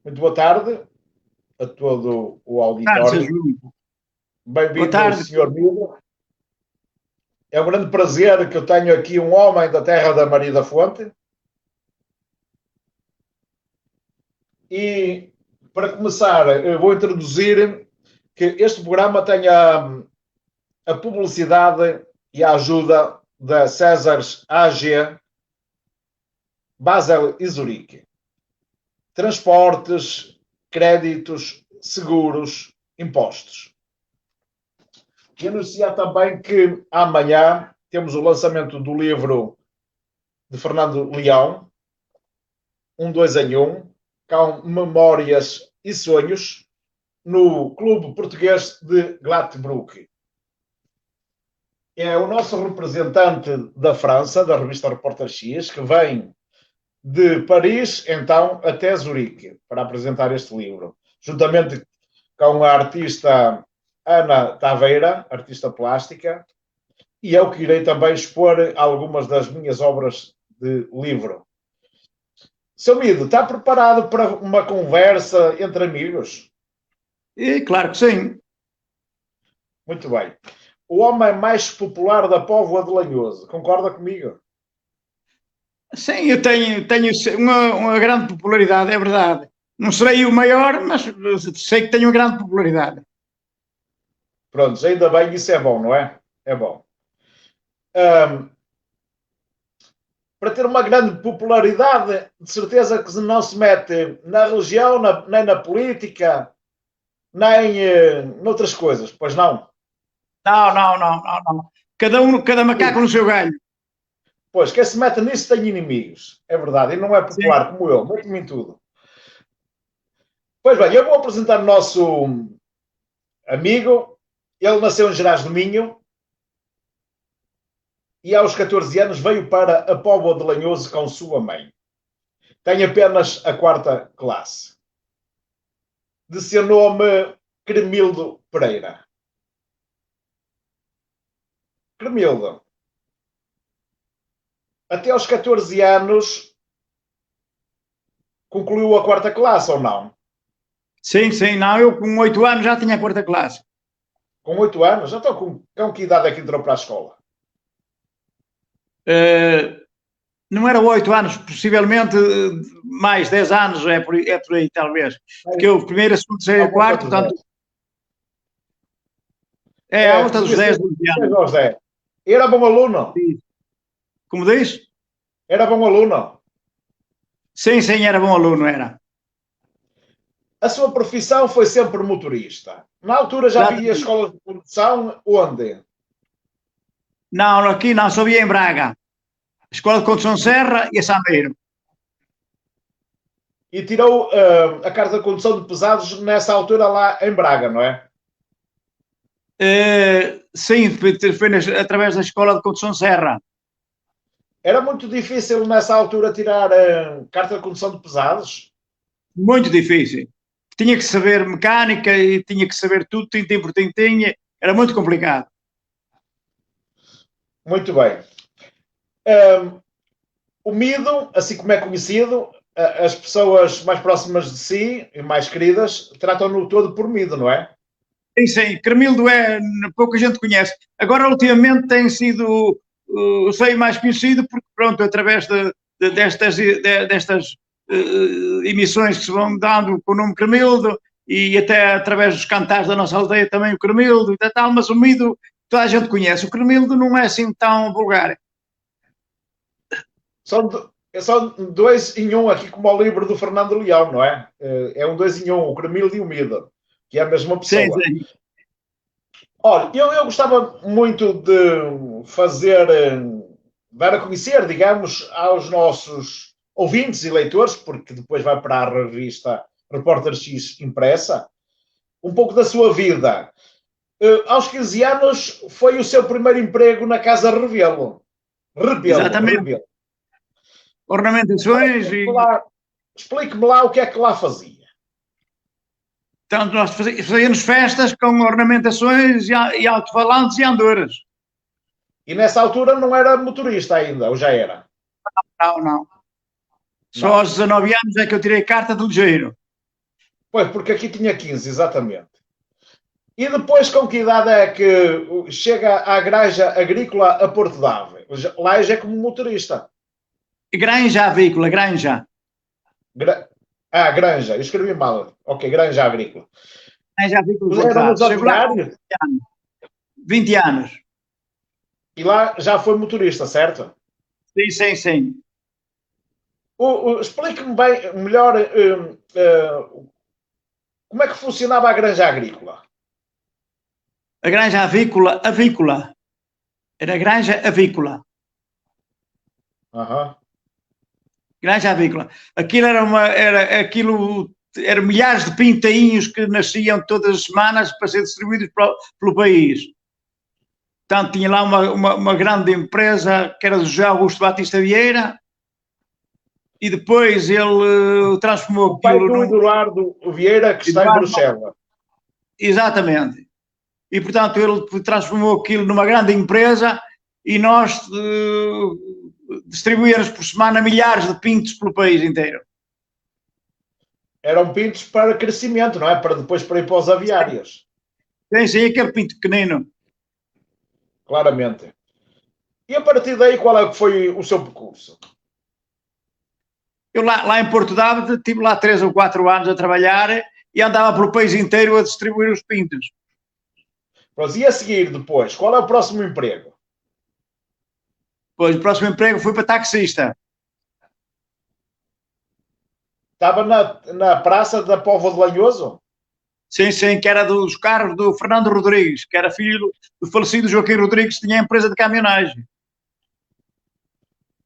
Muito boa tarde a todo o auditório. Bem-vindo, Sr. Mido. É um grande prazer que eu tenho aqui um homem da terra da Maria da Fonte. E, para começar, eu vou introduzir que este programa tem a publicidade e a ajuda da Césars AG Basel e Zurique. Transportes, créditos, seguros, impostos. E anunciar também que amanhã temos o lançamento do livro de Fernando Leão, 2 em 1, com memórias e sonhos, no Clube Português de Glattbruk. É o nosso representante da França, da revista Repórter X, que vem de Paris, então, até Zurique, para apresentar este livro, juntamente com a artista Ana Taveira, artista plástica, e eu que irei também expor algumas das minhas obras de livro. Seu Mido, está preparado para uma conversa entre amigos? Claro que sim. Muito bem. O homem mais popular da Póvoa de Lanhoso, concorda comigo? Sim, eu tenho uma grande popularidade, é verdade. Não serei o maior, mas sei que tenho uma grande popularidade. Pronto, ainda bem, isso é bom, não é? É bom. Para ter uma grande popularidade, de certeza que não se mete na religião, nem na política, nem noutras coisas, pois não? Não. Cada macaco no seu galho. Pois, quem se mete nisso tem inimigos. É verdade. E não é popular. Sim. Como eu. Mete-me em tudo. Pois bem, eu vou apresentar o nosso amigo. Ele nasceu em Gerás do Minho. E aos 14 anos veio para a Póvoa de Lanhoso com sua mãe. Tem apenas a 4ª classe. De seu nome, Cremildo Pereira. Cremildo. Até aos 14 anos concluiu a 4ª classe, ou não? Sim, não, eu com 8 anos já tinha a 4ª classe. Com 8 anos? Então com que idade é que entrou para a escola? Não era 8 anos, possivelmente mais 10 anos, é por aí talvez. Porque eu primeiro, segundo, terceiro e quarto, portanto... à volta dos 10, 12 anos. Era bom aluno? Como diz? Era bom aluno? Sim, era bom aluno, era. A sua profissão foi sempre motorista. Na altura já havia escola de condução, onde? Não, aqui não, só havia em Braga. Escola de Condução Serra e a Sameiro. E tirou a carta de condução de pesados nessa altura lá em Braga, não é? Sim, foi através da Escola de Condução Serra. Era muito difícil nessa altura tirar a carta de condução de pesados? Muito difícil. Tinha que saber mecânica e tinha que saber tudo, tintim por tintim. Era muito complicado. Muito bem. O Mido, assim como é conhecido, as pessoas mais próximas de si e mais queridas tratam-no todo por Mido, não é? Sim, Cremildo pouca gente conhece. Agora, ultimamente, tem sido, sei, mais conhecido porque, pronto, através destas emissões que se vão dando com o nome Cremildo e até através dos cantares da nossa aldeia também o Cremildo e tal, mas o Mido toda a gente conhece. O Cremildo não é assim tão vulgar. São 2 em 1 aqui, como o livro do Fernando Leão, não é? É 2 em 1, o Cremildo e o Mido, que é a mesma pessoa. Sim. Olha, eu gostava muito de dar a conhecer, digamos, aos nossos ouvintes e leitores, porque depois vai para a revista Repórter X impressa, um pouco da sua vida. Aos 15 anos foi o seu primeiro emprego na Casa Rebelo. Exatamente. Rebelo. Ornamentações Explique-me lá o que é que lá fazia. Então, nós fazíamos festas com ornamentações e alto-falantes e andoras. E nessa altura não era motorista ainda, ou já era? Não. Só aos 19 anos é que eu tirei carta de ligeiro. Pois, porque aqui tinha 15, exatamente. E depois, com que idade é que chega à Granja Agrícola a Porto D'Ave? Lá já é como motorista. Granja avícola, Granja. Granja, eu escrevi mal. Ok, Granja Agrícola. Granja avícola, Eram nos exato. Chego lá com aviários 20 anos. 20 anos. e lá já foi motorista, certo? Sim, sim, sim. Explique-me bem, melhor, como é que funcionava a Granja Agrícola. A Granja avícola. Era Granja avícola. Uhum. Granja avícola. Aquilo era milhares de pintainhos que nasciam todas as semanas para ser distribuídos pelo país. Portanto, tinha lá uma grande empresa que era do José Augusto Batista Vieira e depois ele transformou O pai aquilo do Eduardo Vieira, que está em Bruxelas. Exatamente. E, portanto, ele transformou aquilo numa grande empresa e nós distribuímos por semana milhares de pintos pelo país inteiro. Eram pintos para crescimento, não é? Para depois para ir para os aviários. Sim, aquele pinto pequenino. Claramente. E a partir daí, qual é que foi o seu percurso? Eu lá em Porto D'Ave estive lá 3 ou 4 anos a trabalhar e andava pelo país inteiro a distribuir os pintos. Mas e a seguir depois? Qual é o próximo emprego? Pois o próximo emprego foi para taxista. Estava na praça da Póvoa de Lanhoso? Sim, que era dos carros do Fernando Rodrigues, que era filho do falecido Joaquim Rodrigues, que tinha a empresa de caminhonagem.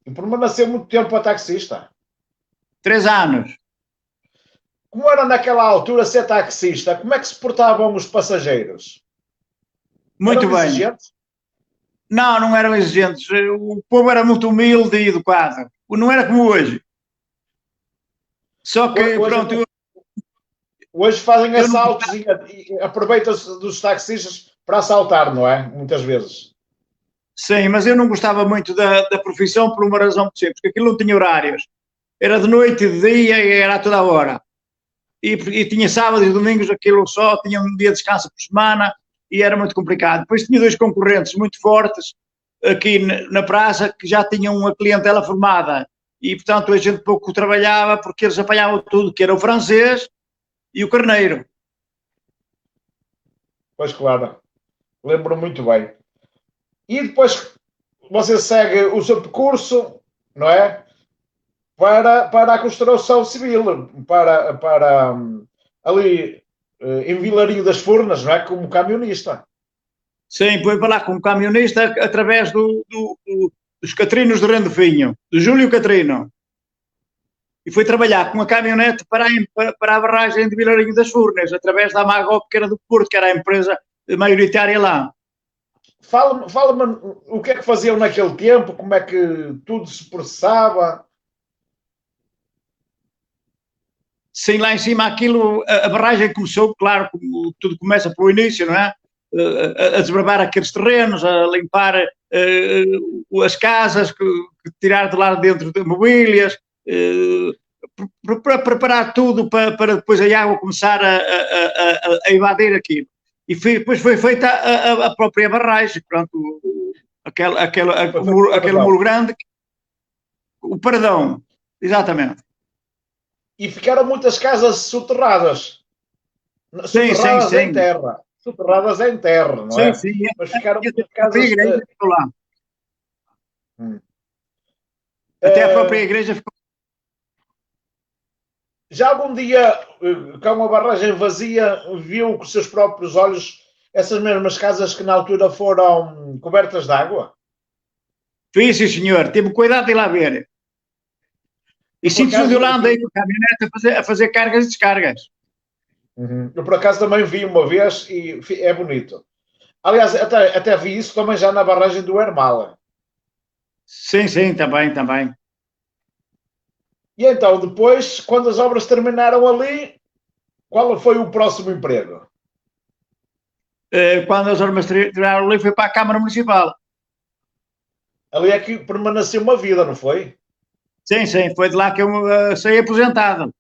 E permaneceu muito tempo a taxista. 3 anos. Como era naquela altura ser taxista? Como é que se portavam os passageiros? Muito Eram bem. exigentes? Não eram exigentes. O povo era muito humilde e educado. Não era como hoje. Só que, Hoje, pronto... Hoje fazem assaltos e aproveitam-se dos taxistas para assaltar, não é? Muitas vezes. Sim, mas eu não gostava muito da profissão por uma razão muito simples, porque aquilo não tinha horários. Era de noite e de dia e era a toda a hora. E tinha sábados e domingos aquilo só, tinha um dia de descanso por semana e era muito complicado. Depois tinha 2 concorrentes muito fortes aqui na praça que já tinham uma clientela formada e, portanto, a gente pouco trabalhava porque eles apanhavam tudo, que era o francês e o carneiro. Pois claro, lembro muito bem. E depois você segue o seu percurso, não é? Para a construção civil, para ali em Vilarinho das Furnas, não é? Como camionista. Sim, foi para lá como camionista através dos Catrinos de Rendefinho, do Júlio Catrino. E foi trabalhar com uma caminhonete para a barragem de Vilarinho das Furnas, através da Magop, que era do Porto, que era a empresa maioritária lá. Fala-me o que é que faziam naquele tempo, como é que tudo se processava. Sim, lá em cima aquilo, a barragem começou, claro, como tudo começa pelo início, não é? A desbravar aqueles terrenos, a limpar as casas, tirar de lá dentro de mobílias, para preparar tudo para depois a água começar a invadir aquilo. E depois foi feita a própria barragem, pronto, aquele muro grande, o paredão, exatamente. E ficaram muitas casas soterradas. Soterradas em terra. Soterradas em terra, não é? Sim. Mas ficaram muitas casas... lá. Até a própria igreja ficou... Já algum dia, com a barragem vazia, viu com os seus próprios olhos essas mesmas casas que na altura foram cobertas de água? Fiz, sim, senhor. Tive cuidado de ir lá ver. E sítios onde eu lá andei com a caminhonete a fazer cargas e descargas. Eu, por acaso, também vi uma vez e é bonito. Aliás, até vi isso também já na barragem do Hermala. Sim, também. E então, depois, quando as obras terminaram ali, qual foi o próximo emprego? Quando as obras terminaram ali, foi para a Câmara Municipal. Ali é que permaneceu uma vida, não foi? Sim, foi de lá que eu saí aposentado.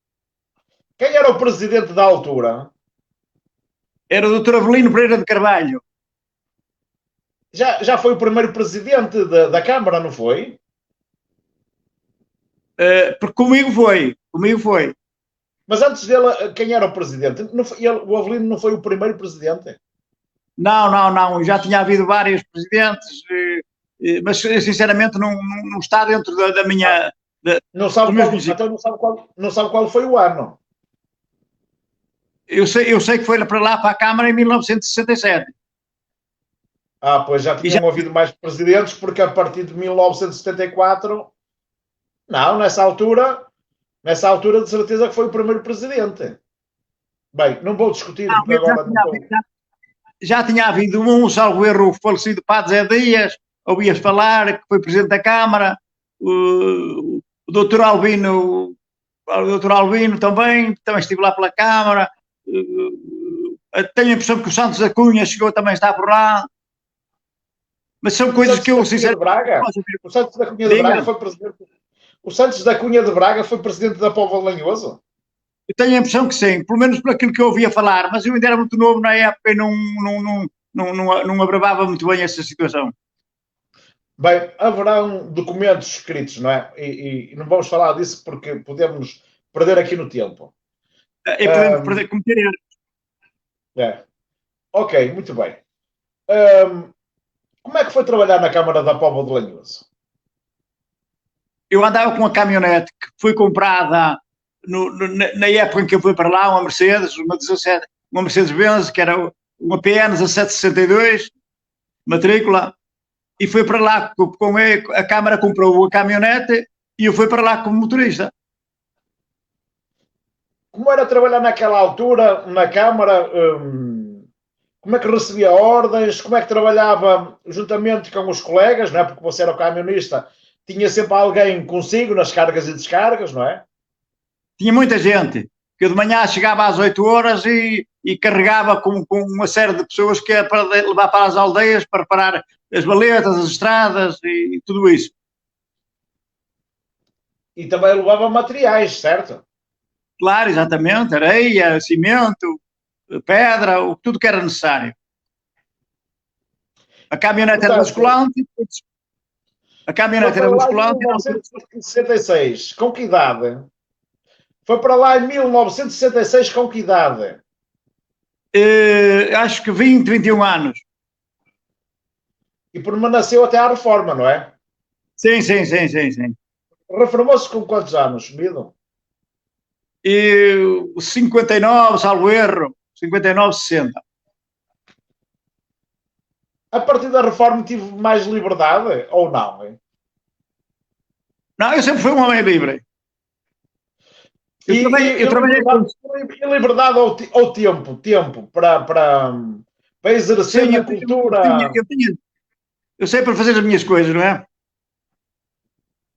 Quem era o presidente da altura? Era o Dr. Avelino Pereira de Carvalho. Já foi o primeiro presidente da Câmara, não foi? Porque comigo foi. Mas antes dele, quem era o presidente? O Avelino não foi o primeiro presidente? Não, já tinha havido vários presidentes, mas sinceramente não está dentro da minha... Não sabe então não sabe qual foi o ano. Eu sei que foi para lá, para a Câmara, em 1967. Pois já tinham havido mais presidentes, porque a partir de 1974, não, nessa altura de certeza que foi o primeiro presidente. Bem, não vou discutir, porque agora não estou... Já tinha havido salvo erro, o falecido Padre Zé Dias, ouvias falar, que foi presidente da Câmara, o Dr. Albino também estive lá pela Câmara, tenho a impressão que o Santos da Cunha chegou, também está por lá, mas são coisas que eu sinceramente... O Santos da Cunha de Braga foi presidente... O Santos da Cunha de Braga foi presidente da Póvoa de Lanhoso? Eu tenho a impressão que sim, pelo menos por aquilo que eu ouvia falar, mas eu ainda era muito novo na época e não abrevava muito bem essa situação. Bem, haverão documentos escritos, não é? E não vamos falar disso porque podemos perder aqui no tempo. E podemos cometer erros. É. Ok, muito bem. Como é que foi trabalhar na Câmara da Póvoa de Lanhoso? Eu andava com uma caminhonete que foi comprada na época em que eu fui para lá, uma Mercedes, uma Mercedes-Benz, que era uma PN 1762, matrícula, e fui para lá com a Câmara comprou a caminhonete e eu fui para lá como motorista. Como era trabalhar naquela altura na Câmara? Como é que recebia ordens? Como é que trabalhava juntamente com os colegas? Não é? Porque você era o camionista, tinha sempre alguém consigo nas cargas e descargas, não é? Tinha muita gente, que eu de manhã chegava às 8 horas e carregava com uma série de pessoas que era para levar para as aldeias, para parar as valetas, as estradas e tudo isso. E também levava materiais, certo? Claro, exatamente, areia, cimento, pedra, tudo que era necessário. A caminhonete era basculante. A caminhonete era basculante. Em 1966, com que idade? Foi para lá em 1966 com que idade? Acho que 20, 21 anos. E permaneceu até à reforma, não é? Sim. Reformou-se com quantos anos, Mido? 59, salvo erro. 59, 60. A partir da reforma tive mais liberdade ou não? Hein? Não, eu sempre fui um homem livre. Eu trabalhei com liberdade ou tempo para exercer a cultura. Eu sei para fazer as minhas coisas, não é?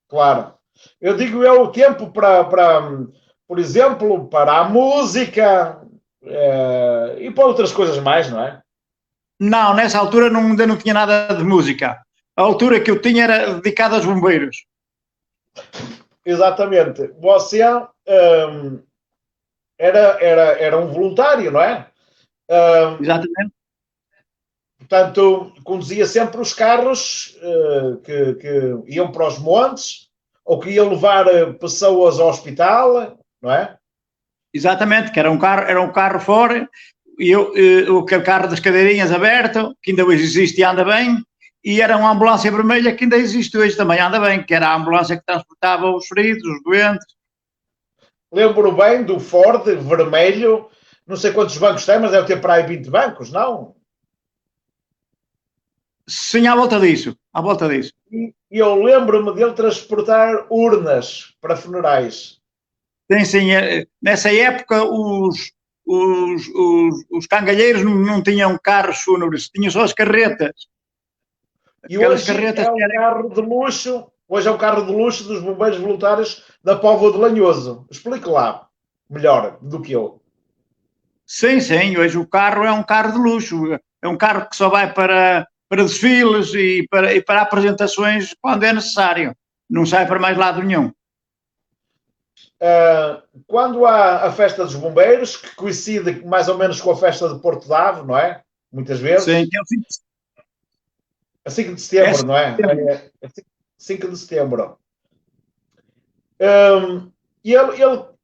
Claro. Eu digo o tempo por exemplo, para a música e para outras coisas mais, não é? Não, nessa altura ainda não tinha nada de música. A altura que eu tinha era dedicada aos bombeiros. Exatamente. Você era um voluntário, não é? Exatamente. Portanto, conduzia sempre os carros que iam para os montes ou que iam levar pessoas ao hospital, não é? Exatamente, que era um carro fora, e aquele carro das cadeirinhas aberto, que ainda hoje existe e anda bem, e era uma ambulância vermelha que ainda existe hoje também, anda bem, que era a ambulância que transportava os feridos, os doentes. Lembro bem do Ford vermelho, não sei quantos bancos tem, mas deve ter para aí 20 bancos, não? Sim, à volta disso. E eu lembro-me dele transportar urnas para funerais. Sim. Nessa época os cangalheiros não tinham carros fúnebres, tinham só as carretas. E hoje é um carro de luxo, dos bombeiros voluntários da Póvoa de Lanhoso. Explique lá, melhor do que eu. Sim, hoje o carro é um carro de luxo, é um carro que só vai para desfiles e para apresentações quando é necessário, não sai para mais lado nenhum. Quando há a festa dos bombeiros, que coincide mais ou menos com a festa de Porto de Ave, não é? Muitas vezes. Sim, que é o fim A 5 de setembro, de não é? setembro. É 5 de setembro. E eu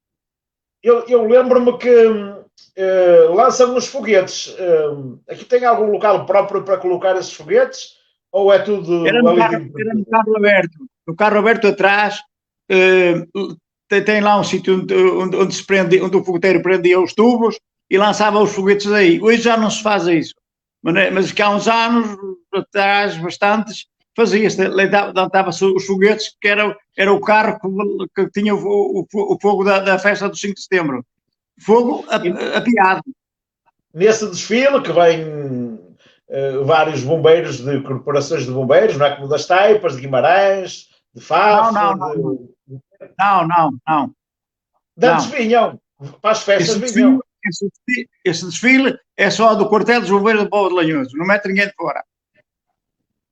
lembro-me que lançam os foguetes. Aqui tem algum local próprio para colocar esses foguetes? Ou é tudo ali de Era no improviso? carro aberto. No carro aberto atrás, tem lá um sítio onde se prende, onde o fogueteiro prendia os tubos e lançava os foguetes aí. Hoje já não se faz isso. Mas que há uns anos atrás, bastantes, fazia-se, dava-se os foguetes, que era o carro que tinha o fogo da festa do 5 de setembro. Fogo apiado. Nesse desfile que vem vários bombeiros de corporações de bombeiros, não é? Como das Taipas, de Guimarães, de Não, Faf, não, não, não, não, não. de antes vinham, para as festas Esse desfile, vinham. esse desfile é só do quartel dos bombeiros do Povo de Lanhoso, não mete ninguém de fora.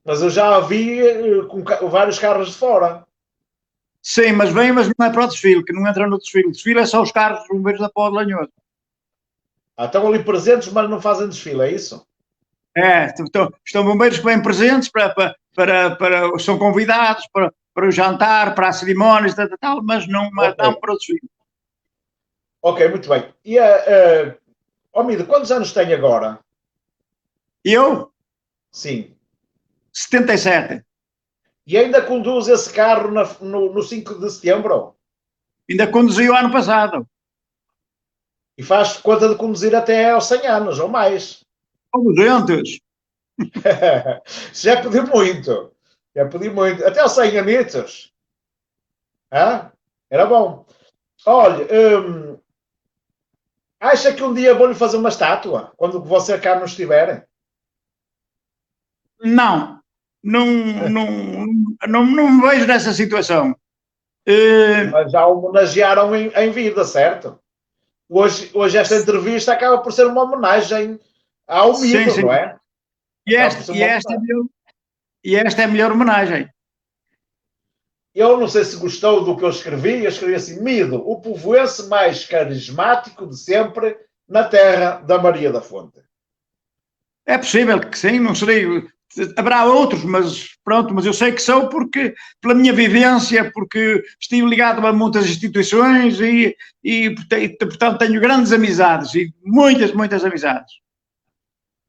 Mas eu já vi com vários carros de fora. Sim, mas não é para o desfile, que não entra no desfile. O desfile é só os carros dos bombeiros da Povo de Lanhoso. Estão ali presentes, mas não fazem desfile, é isso? Estão bombeiros que vêm presentes são convidados para o jantar, para as cerimónias, tal, mas não para o desfile. Ok, muito bem. E Mido, quantos anos tem agora? Eu? Sim. 77. E ainda conduz esse carro no 5 de setembro? Ainda conduzi o ano passado. E faz conta de conduzir até aos 100 anos ou mais. Ou 200. Já pedi muito. Já pedi muito. Até aos 100 anitos. Era bom. Olha, acha que um dia vou-lhe fazer uma estátua? Quando você cá não estiver? Não. Não me vejo nessa situação. Mas já o homenagearam em vida, certo? Hoje esta entrevista acaba por ser uma homenagem ao Mido, sim. não é? E esta é a melhor homenagem. Eu não sei se gostou do que eu escrevi assim, Mido, o povoense mais carismático de sempre na terra da Maria da Fonte. É possível que sim, não serei. Haverá outros, mas pronto, mas eu sei que sou porque, pela minha vivência, porque estive ligado a muitas instituições e portanto, tenho grandes amizades e muitas amizades.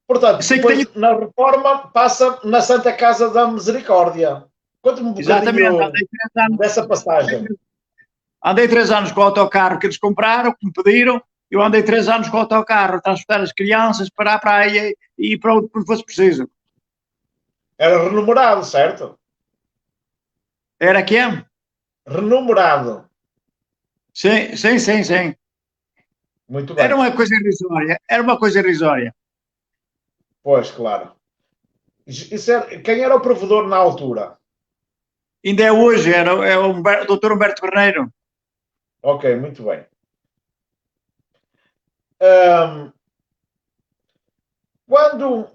Portanto, depois, na reforma, passa na Santa Casa da Misericórdia. Conte-me um bocadinho dessa passagem. Andei 3 anos com o autocarro que eles compraram, que me pediram. Eu andei 3 anos com o autocarro a transportar as crianças para a praia e para onde fosse preciso. Era renumerado, certo? Era quem? Renumerado. Sim. Muito bem. Era uma coisa irrisória. Pois, claro. Quem era o provedor na altura? Ainda é hoje, é o Dr. Humberto Carneiro. Ok, muito bem.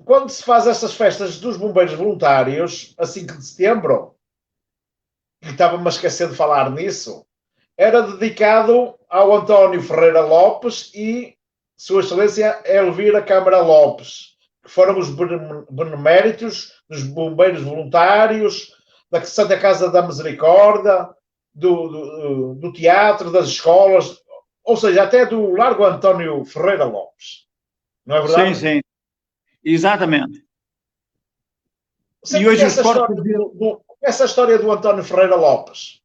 Quando se faz essas festas dos bombeiros voluntários, a 5 de setembro, e estava-me a esquecer de falar nisso, era dedicado ao António Ferreira Lopes e Sua Excelência Elvira Câmara Lopes, que foram os beneméritos dos bombeiros voluntários, da Santa Casa da Misericórdia, do teatro, das escolas, ou seja, até do Largo António Ferreira Lopes. Não é verdade? Sim. Exatamente. Você e hoje essa história do António Ferreira Lopes?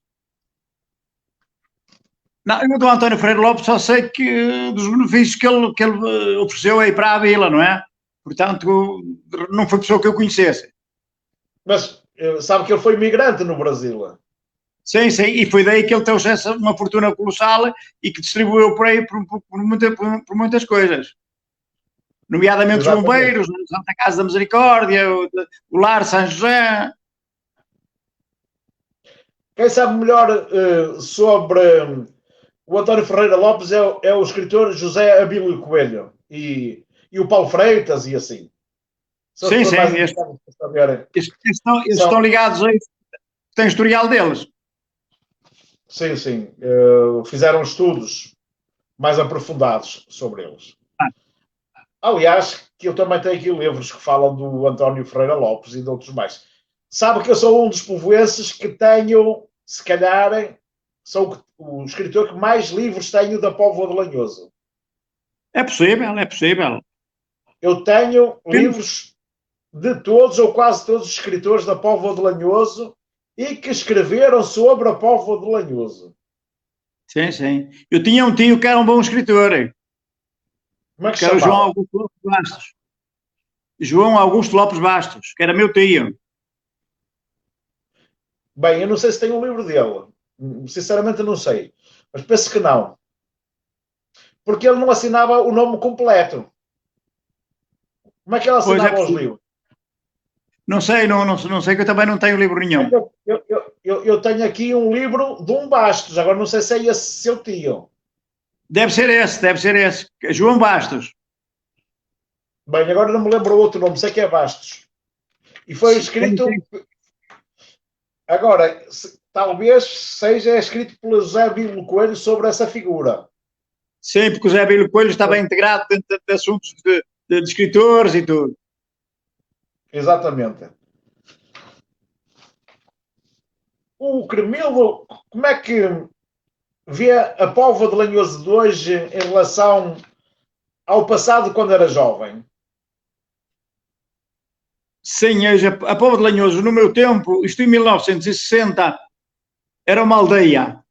Não, eu do António Ferreira Lopes só sei que dos benefícios que ele ofereceu aí para a vila, não é? Portanto, não foi pessoa que eu conhecesse. Mas sabe que ele foi imigrante no Brasil? Sim, e foi daí que ele trouxe uma fortuna colossal e que distribuiu por aí por muitas coisas. Nomeadamente os bombeiros, a Santa Casa da Misericórdia, o Lar São José. Quem sabe melhor sobre o António Ferreira Lopes é o escritor José Abílio Coelho e o Paulo Freitas e assim. Sim. Eles estão ligados aí. Tem historial deles. Sim, sim. Fizeram estudos mais aprofundados sobre eles. Aliás, que eu também tenho aqui livros que falam do António Ferreira Lopes e de outros mais. Sabe que eu sou um dos povoenses que tenho, se calhar, sou o escritor que mais livros tenho da Póvoa de Lanhoso. É possível, é possível. Eu tenho livros de todos ou quase todos os escritores da Póvoa de Lanhoso e que escreveram sobre a Póvoa de Lanhoso. Sim, sim. Eu tinha um tio que era um bom escritor, Como é que que se era o João chamava? Augusto Lopes Bastos. João Augusto Lopes Bastos, que era meu tio. Bem, eu não sei se tem um livro dele. Sinceramente, não sei. Mas penso que não. Porque ele não assinava o nome completo. Como é que ele Pois é assinava os possível. livros? Não sei, não sei que eu também não tenho livro É nenhum. que eu tenho aqui um livro de um Bastos. Agora não sei se é esse seu tio. Deve ser esse, deve ser esse. João Bastos. Bem, agora não me lembro o outro nome. Sei que é Bastos. E foi Sim, escrito... sim. Agora, talvez seja escrito pelo José Bíblia Coelho sobre essa figura. Sim, porque o Zé Bílio Coelho estava integrado dentro de assuntos de escritores e tudo. Exatamente. O Cremildo, como é que vê a Póvoa de Lanhoso de hoje em relação ao passado quando era jovem? Sim, a Póvoa de Lanhoso, no meu tempo, isto em 1960, era uma aldeia.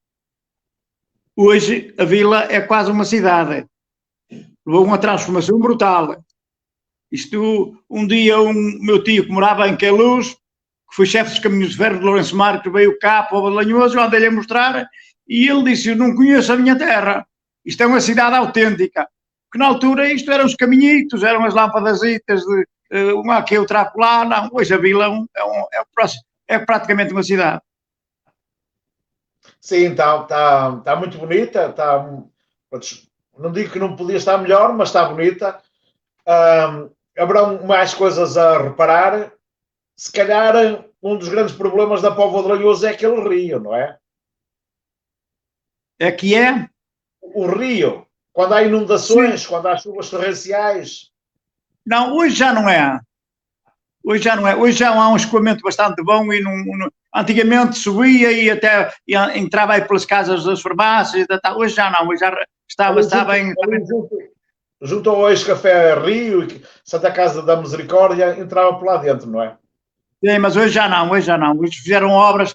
Hoje a vila é quase uma cidade. Levou uma transformação brutal. Isto, um dia, meu tio que morava em Queluz, que foi chefe dos caminhos de ferro de Lourenço Marques, veio cá para o Lanhoso, eu andei-lhe a mostrar, e ele disse, eu não conheço a minha terra. Isto é uma cidade autêntica. Porque na altura isto eram os caminhitos, eram as lâmpadazitas de uma aqui, outra acolá. Não, hoje a vila é praticamente uma cidade. Sim, está muito bonita. Não digo que não podia estar melhor, mas está bonita. Haverão mais coisas a reparar. Se calhar um dos grandes problemas da Póvoa de Lanhoso é aquele rio, não é? É que é? O rio, quando há Sim. inundações, quando há chuvas torrenciais. Não, hoje já não é. Hoje já não é. Hoje já há um escoamento bastante bom e antigamente subia e até entrava aí pelas casas das farmácias e tal. Hoje já não, hoje já está bem. Junto ao ex-café Rio, Santa Casa da Misericórdia, entrava por lá dentro, não é? Sim, mas hoje já não, hoje já não. Hoje fizeram obras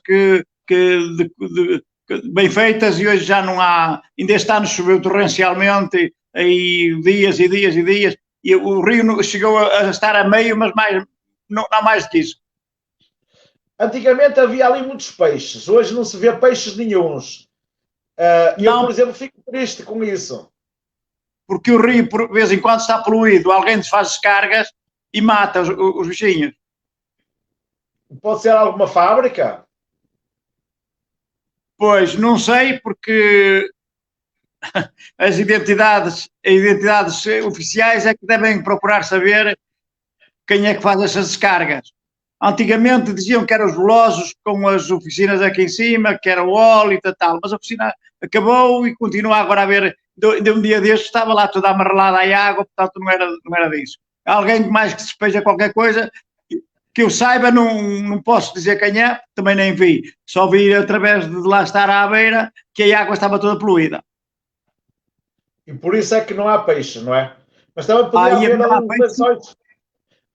bem feitas e hoje já não há. Ainda este ano choveu torrencialmente, aí dias e dias e dias, e o rio chegou a estar a meio, mas não mais do que isso. Antigamente havia ali muitos peixes, hoje não se vê peixes nenhuns. Eu, por exemplo, fico triste com isso. Porque o rio, por vez em quando, está poluído, alguém desfaz descargas e mata os bichinhos. Pode ser alguma fábrica? Pois, não sei, porque as identidades oficiais é que devem procurar saber quem é que faz essas descargas. Antigamente diziam que eram os velosos com as oficinas aqui em cima, que era o óleo e tal, mas a oficina acabou e continua agora a haver. De um dia deste estava lá toda amarelada à água, portanto não era disso. Alguém mais que despeja qualquer coisa, que eu saiba, não posso dizer quem é, também nem vi. Só vi através de lá estar à beira que a água estava toda poluída. E por isso é que não há peixe, não é? Mas também podia haver ali uns lençóis.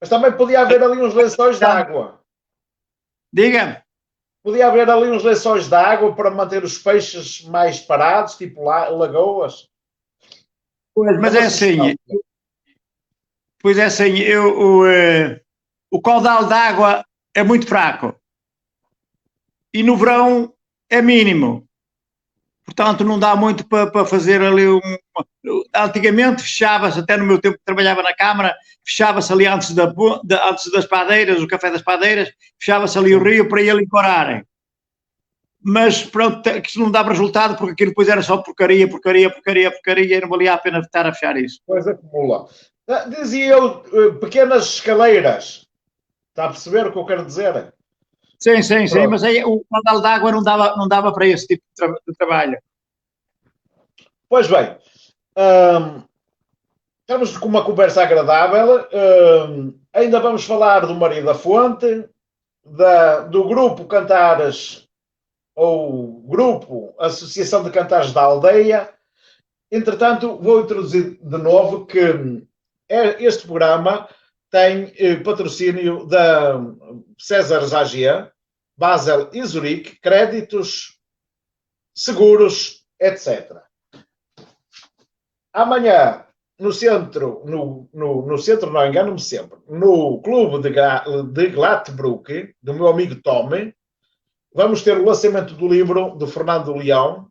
Mas também podia haver ali uns lençóis de água. Diga. Podia haver ali uns lençóis de água para manter os peixes mais parados, tipo lagoas. Pois, mas é assim. Pois é assim, o caudal de água é muito fraco. E no verão é mínimo. Portanto, não dá muito para fazer ali Antigamente fechava-se, até no meu tempo que trabalhava na Câmara, fechava-se ali antes das padeiras, o café das padeiras, fechava-se ali o rio para ele encorarem. Mas pronto, que isso não dava resultado porque aquilo depois era só porcaria e não valia a pena estar a fechar isso. Pois acumula. Dizia eu, pequenas escaleiras. Está a perceber o que eu quero dizer? sim, mas aí o caudal d'água não dava para esse tipo de trabalho. Pois bem, estamos com uma conversa agradável. Ainda vamos falar do Maria da Fonte, do grupo Cantares, ou grupo Associação de Cantares da Aldeia. Entretanto, vou introduzir de novo que este programa tem patrocínio da César AG, Basel e Zurique, créditos, seguros, etc. Amanhã, no centro, no centro não, engano-me sempre, no clube de Glattbruck, do meu amigo Tommy, vamos ter o lançamento do livro do Fernando Leão,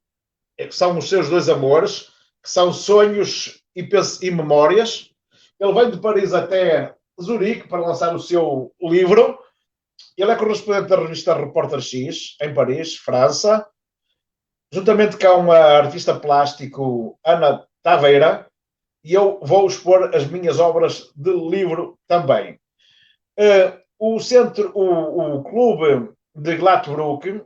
que são os seus dois amores, que são Sonhos e Memórias. Ele vem de Paris até Zurique para lançar o seu livro. Ele é correspondente da revista Repórter X, em Paris, França, juntamente com a artista plástico Ana Taveira, e eu vou expor as minhas obras de livro também. O clube de Glattbruck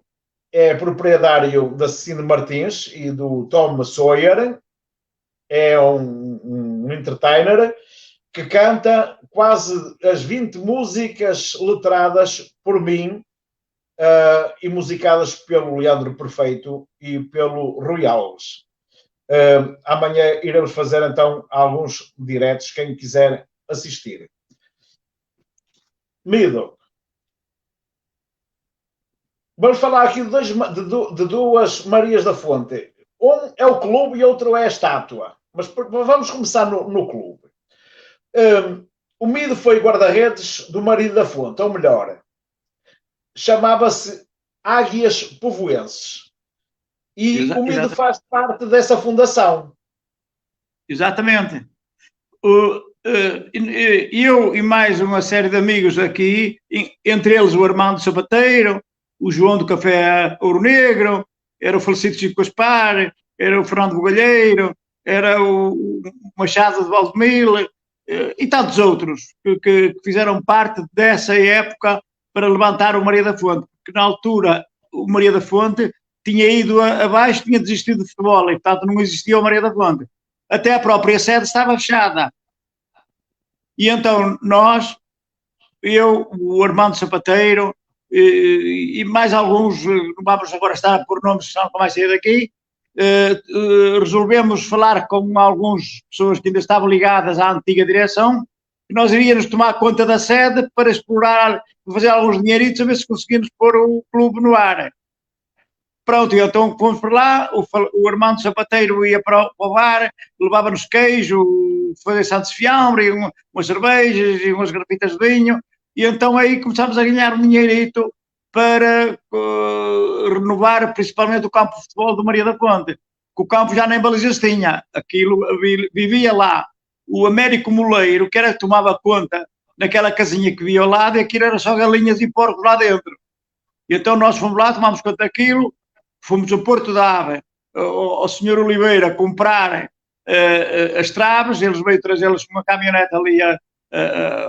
é proprietário da Cecília Martins e do Tom Sawyer. É um entertainer que canta quase as 20 músicas letradas por mim e musicadas pelo Leandro Perfeito e pelo Rui Alves. Amanhã iremos fazer então alguns diretos, quem quiser assistir. Mido. Vamos falar aqui de duas Marias da Fonte. Um é o clube e outro é a estátua. Mas vamos começar no clube. O Mido foi guarda-redes do Marido da Fonte, ou melhor, chamava-se Águias Povoenses. E o Mido faz parte dessa fundação. Exatamente. Eu e mais uma série de amigos aqui, entre eles o Armando Sapateiro, o João do Café Ouro Negro, era o falecido Chico Gaspar, era o Fernando Bugalheiro, era o Machado de Valdemil e tantos outros que fizeram parte dessa época para levantar o Maria da Fonte, porque na altura o Maria da Fonte tinha ido abaixo, tinha desistido de futebol e portanto não existia o Maria da Fonte. Até a própria sede estava fechada. E então nós, eu, o Armando Sapateiro e mais alguns, não vamos agora estar por nomes, senão não vai sair daqui, resolvemos falar com algumas pessoas que ainda estavam ligadas à antiga direção, que nós iríamos tomar conta da sede para explorar, fazer alguns dinheiritos, a ver se conseguimos pôr o clube no ar. Pronto, então fomos para lá, o Armando Sapateiro ia para o bar, levava-nos queijo, fazer Santos Fiambre, umas cervejas e umas garrafitas de vinho, e então aí começámos a ganhar um dinheirito para renovar principalmente o campo de futebol do Maria da Fonte, que o campo já nem balizas tinha. Aquilo, vivia lá o Américo Moleiro, que era que tomava conta naquela casinha que via ao lado, e aquilo era só galinhas e porcos lá dentro. E então nós fomos lá, tomámos conta daquilo, fomos ao Porto da Ave, ao Sr. Oliveira, comprar as traves, eles veio trazê-las com uma caminhonete ali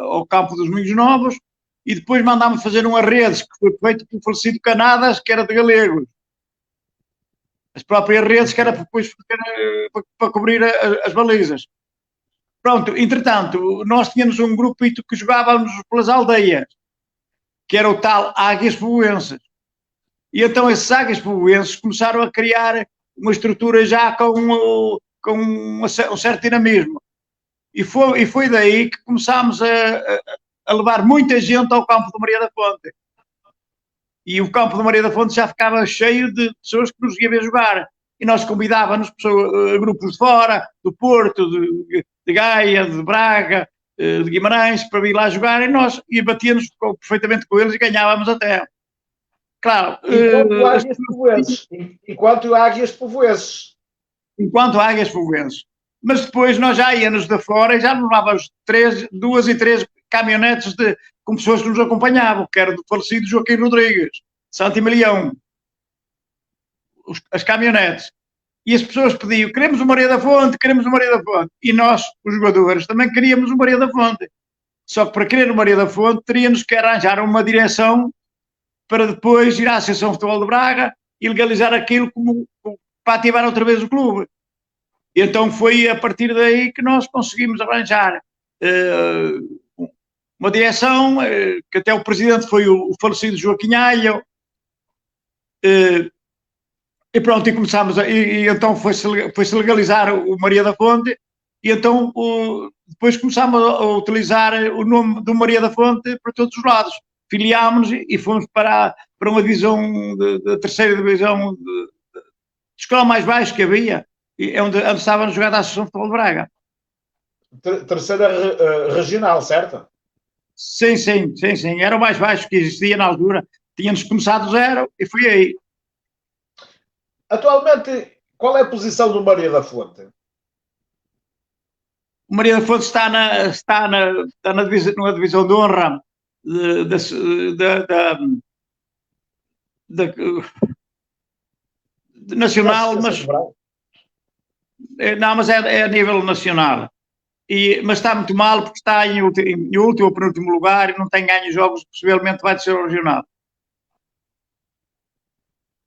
ao campo dos Moinhos Novos, e depois mandámos fazer umas redes que foi feito pelo falecido Canadas, que era de galegos. As próprias redes que era depois para cobrir as balizas. Pronto, entretanto, nós tínhamos um grupito que jogávamos pelas aldeias, que era o tal Águias Povoenses. E então esses Águias Povoenses começaram a criar uma estrutura já com um certo dinamismo. E foi daí que começámos a levar muita gente ao campo do Maria da Fonte. E o campo do Maria da Fonte já ficava cheio de pessoas que nos iam ver jogar. E nós convidávamos grupos de fora, do Porto, de Gaia, de Braga, de Guimarães, para vir lá jogar, e nós batíamos perfeitamente com eles e ganhávamos até. Claro. Enquanto Águias Povoenses. Enquanto Águias Povoenses. Mas depois nós já íamos de fora e já levávamos 2 e 3 caminhonetes com pessoas que nos acompanhavam, que era do falecido Joaquim Rodrigues, de Santo Emilião. As caminhonetes. E as pessoas pediam, queremos o Maria da Fonte, queremos o Maria da Fonte. E nós, os jogadores, também queríamos o Maria da Fonte. Só que para querer o Maria da Fonte, teríamos que arranjar uma direção para depois ir à Associação de Futebol de Braga e legalizar aquilo para ativar outra vez o clube. E então foi a partir daí que nós conseguimos arranjar uma direção, que até o presidente foi o falecido Joaquim Alho, e pronto, e começámos, e então foi-se legalizar o Maria da Fonte, e então depois começámos a utilizar o nome do Maria da Fonte para todos os lados. Filiámos-nos e fomos para uma divisão, da terceira divisão, de escola mais baixa que havia, onde estávamos a jogar a Associação de Futebol de Braga. Terceira regional, certo? Sim, sim, sim, sim. Era o mais baixo que existia na altura. Tínhamos começado zero e foi aí. Atualmente, qual é a posição do Maria da Fonte? O Maria da Fonte está numa divisão de honra nacional, mas não, mas é a nível nacional. Mas está muito mal porque está em último ou penúltimo lugar e não tem ganho jogos, possivelmente vai descer ao regional.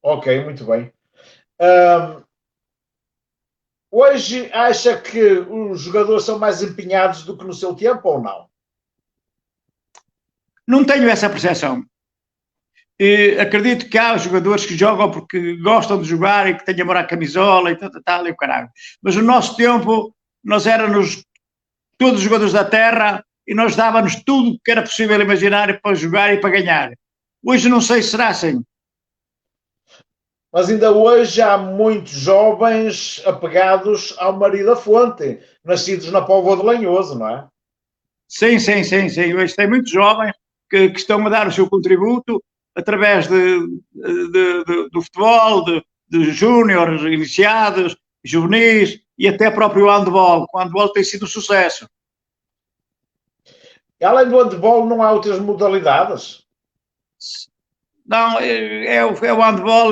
Ok, muito bem. Hoje acha que os jogadores são mais empenhados do que no seu tempo ou não? Não tenho essa percepção. Acredito que há jogadores que jogam porque gostam de jogar e que têm amor à camisola e tal, e o caralho. Mas no nosso tempo, nós éramos todos os jogadores da terra e nós dávamos tudo o que era possível imaginar para jogar e para ganhar. Hoje não sei se será assim. Mas ainda hoje há muitos jovens apegados ao Maria da Fonte, nascidos na Póvoa de Lanhoso, não é? Sim, sim, sim, sim. Hoje tem muitos jovens que estão a dar o seu contributo através do futebol, de júniores, iniciados, juvenis e até próprio handball. O handball tem sido um sucesso. E além do handball, não há outras modalidades? Não, é o handball,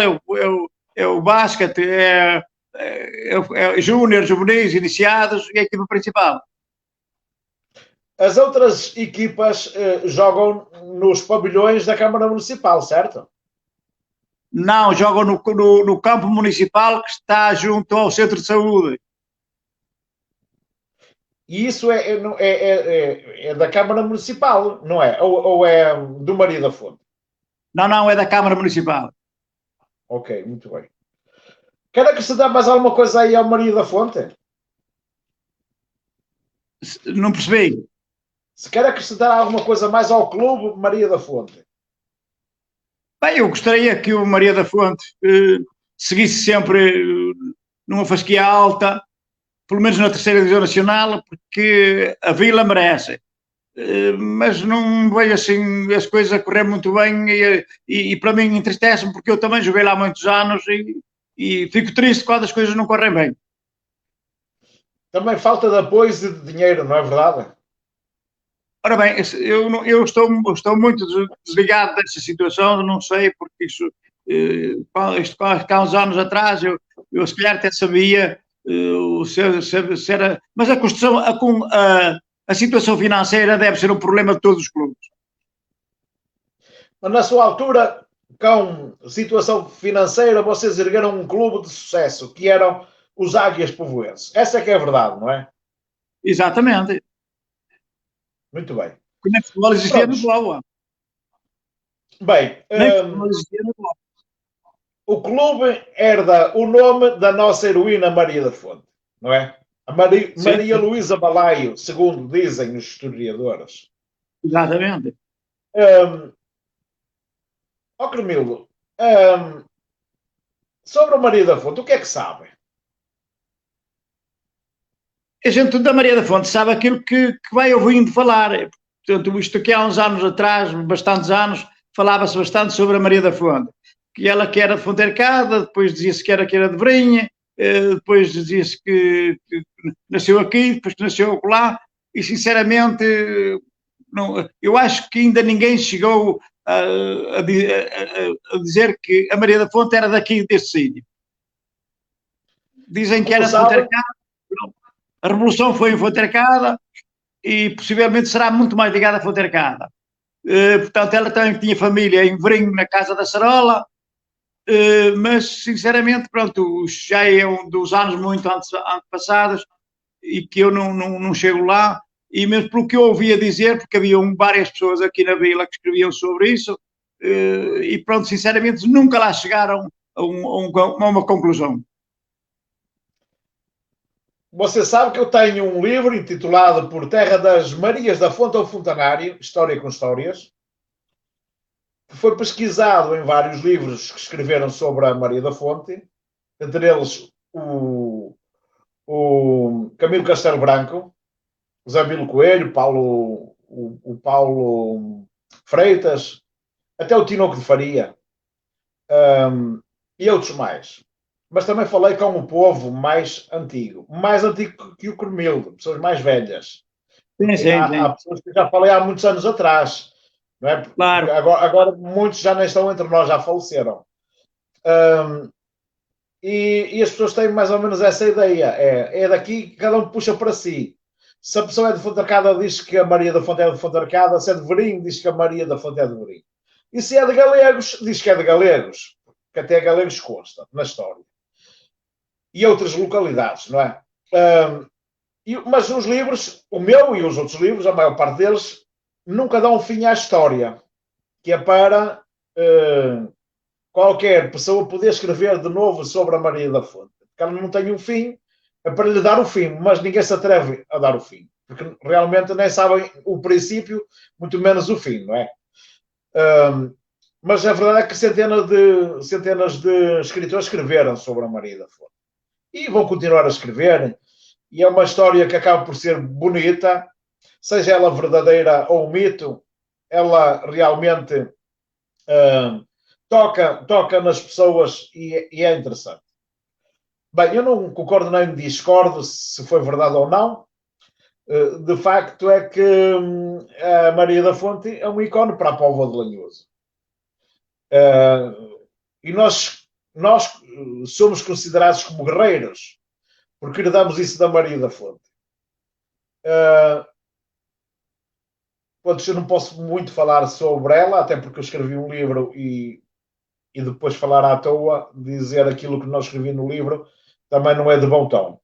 é o basquete, é júnior, juvenis, iniciados e a equipa principal. As outras equipas jogam nos pavilhões da Câmara Municipal, certo? Não, jogam no campo municipal que está junto ao centro de saúde. E isso é da Câmara Municipal, não é? Ou é do Maria da Fonte? Não, é da Câmara Municipal. Ok, muito bem. Quer acrescentar mais alguma coisa aí ao Maria da Fonte? Não percebi. Se quer acrescentar alguma coisa mais ao clube Maria da Fonte? Bem, eu gostaria que o Maria da Fonte seguisse sempre numa fasquia alta, pelo menos na terceira divisão nacional, porque a Vila merece. Mas não vejo assim as coisas a correr muito bem e para mim entristece-me porque eu também joguei lá há muitos anos e fico triste quando as coisas não correm bem. Também falta de apoio e de dinheiro, não é verdade? Ora bem, eu estou muito desligado dessa situação, não sei, porque há uns anos atrás eu se calhar até sabia se era, mas a construção, a situação financeira deve ser um problema de todos os clubes. Mas na sua altura, com situação financeira, vocês ergueram um clube de sucesso, que eram os Águias Povoenses. Essa é que é a verdade, não é? Exatamente. Muito bem. Como é que o futebol existia no Boa? Bem, o clube herda o nome da nossa heroína Maria da Fonte, não é? A Maria Luísa Balaio, segundo dizem os historiadores. Exatamente. Cremilo, sobre a Maria da Fonte, o que é que sabe? A gente da Maria da Fonte sabe aquilo que vai ouvindo falar. Portanto, isto aqui há uns anos atrás, bastantes anos, falava-se bastante sobre a Maria da Fonte. Que ela que era de Fontercada, depois dizia-se que era de Brinha, depois dizia-se que nasceu aqui, depois que nasceu lá, e sinceramente não, eu acho que ainda ninguém chegou a dizer que a Maria da Fonte era daqui deste sítio. Dizem que era de Fontercada, a Revolução foi em Fontercada e possivelmente será muito mais ligada a Fontercada. Portanto, ela também tinha família em Verinho, na Casa da Sarola, mas, sinceramente, pronto, já é um dos anos muito antepassados e que eu não chego lá, e mesmo pelo que eu ouvia dizer, porque havia várias pessoas aqui na vila que escreviam sobre isso, e pronto, sinceramente, nunca lá chegaram a uma conclusão. Você sabe que eu tenho um livro intitulado Por Terra das Marias da Fonte ao Fontanário, História com Histórias, que foi pesquisado em vários livros que escreveram sobre a Maria da Fonte, entre eles o Camilo Castelo Branco, o Zé Bilo Coelho, o Paulo Freitas, até o Tinoco de Faria, e outros mais. Mas também falei com o povo mais antigo que o Cormildo, pessoas mais velhas. Sim. Há pessoas que já falei há muitos anos atrás, não é? Claro. Agora muitos já nem estão entre nós, já faleceram. E as pessoas têm mais ou menos essa ideia. É daqui que cada um puxa para si. Se a pessoa é de Fonte Arcada, diz que a Maria da Fonte é de Fonte Arcada. Se é de Verim, diz que a Maria da Fonte é de Verim. E se é de Galegos, diz que é de Galegos. Que até Galegos consta na história. E outras localidades, não é? Mas os livros, o meu e os outros livros, a maior parte deles, nunca dão fim à história. Que é para qualquer pessoa poder escrever de novo sobre a Maria da Fonte. Porque ela não tem um fim, é para lhe dar o fim, mas ninguém se atreve a dar o fim. Porque realmente nem sabem o princípio, muito menos o fim, não é? Mas a verdade é que centenas de escritores escreveram sobre a Maria da Fonte. E vão continuar a escrever. E é uma história que acaba por ser bonita, seja ela verdadeira ou um mito, ela realmente toca nas pessoas e é interessante. Bem, eu não concordo nem discordo se foi verdade ou não. De facto é que a Maria da Fonte é um ícone para a Póvoa de Lanhoso. E nós somos considerados como guerreiros porque herdamos isso da Maria da Fonte. Eu não posso muito falar sobre ela, até porque eu escrevi um livro e depois falar à toa, dizer aquilo que não escrevi no livro, também não é de bom tom.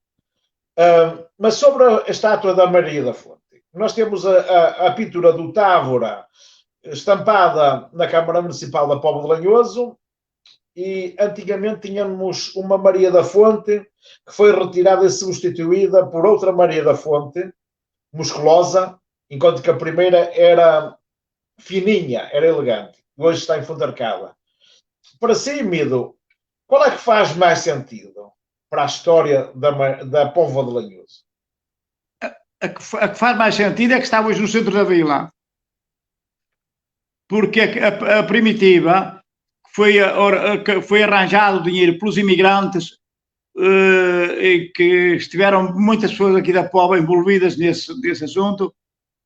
Mas sobre a estátua da Maria da Fonte, nós temos a pintura do Távora estampada na Câmara Municipal da Póvoa de Lanhoso, e antigamente tínhamos uma Maria da Fonte que foi retirada e substituída por outra Maria da Fonte, musculosa, enquanto que a primeira era fininha, era elegante. Hoje está em Fonte Arcada. Para si, Mido, qual é que faz mais sentido para a história da Póvoa de Lanhoso? A que faz mais sentido é que está hoje no centro da vila. Porque a primitiva foi arranjado dinheiro pelos imigrantes, e que estiveram muitas pessoas aqui da Póvoa envolvidas nesse assunto.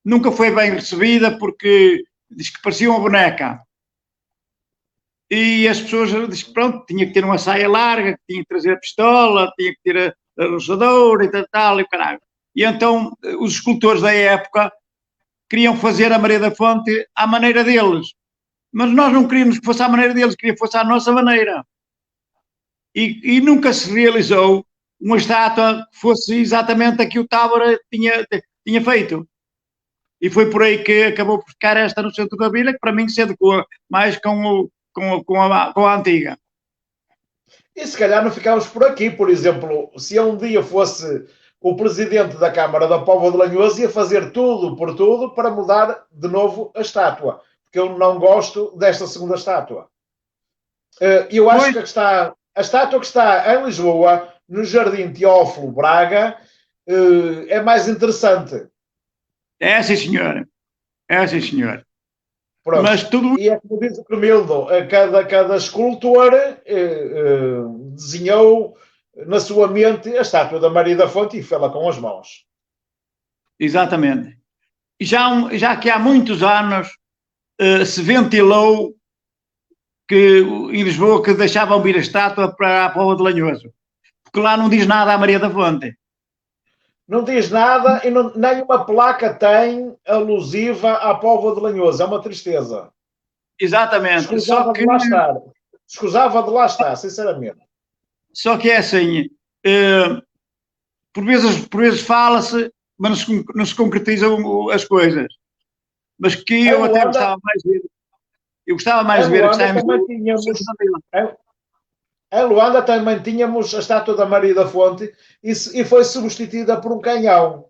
Nunca foi bem recebida porque diz que parecia uma boneca. E as pessoas dizem que pronto, tinha que ter uma saia larga, que tinha que trazer a pistola, tinha que ter a roçadora e tal, e o caralho. E então os escultores da época queriam fazer a Maria da Fonte à maneira deles. Mas nós não queríamos que fosse à maneira deles, queríamos que fosse à nossa maneira. E nunca se realizou uma estátua que fosse exatamente a que o Távora tinha feito. E foi por aí que acabou por ficar esta no centro da vila, que para mim se adequa mais com a antiga. E se calhar não ficámos por aqui. Por exemplo, se um dia fosse o presidente da Câmara da Póvoa de Lanhoso, ia fazer tudo por tudo para mudar de novo a estátua. Porque eu não gosto desta segunda estátua. Eu acho que a estátua que está em Lisboa, no Jardim Teófilo Braga, é mais interessante. É, sim, senhor. É, sim, senhor. Pronto. Mas tudo... E é como diz o Cromildo, cada escultor desenhou na sua mente a estátua da Maria da Fonte e fê-la com as mãos. Exatamente. Já que há muitos anos se ventilou que em Lisboa que deixavam vir a estátua para a Póvoa de Lanhoso, porque lá não diz nada à Maria da Fonte. Não diz nada e nenhuma placa tem alusiva à Póvoa de Lanhoso. É uma tristeza. Exatamente. Escusava de lá estar, sinceramente. Só que é assim, por vezes fala-se, mas não se concretizam as coisas. Mas que eu até gostava mais de ver. Eu gostava mais de ver que saímos do em Luanda também tínhamos a estátua da Maria da Fonte e foi substituída por um canhão.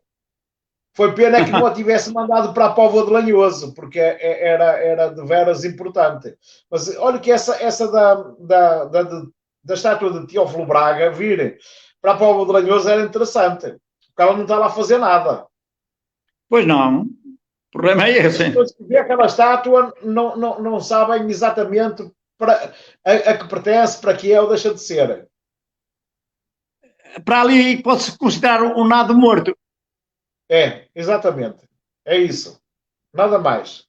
Foi pena que não a tivesse mandado para a Póvoa de Lanhoso, porque era de veras importante. Mas olha que essa da estátua de Teófilo Braga vir para a Póvoa de Lanhoso era interessante, porque ela não está lá a fazer nada. Pois não, o problema é esse. Depois que vê aquela estátua, não sabem exatamente a que pertence, para que é ou deixa de ser. Para ali pode-se considerar um nado morto. É, exatamente. É isso. Nada mais.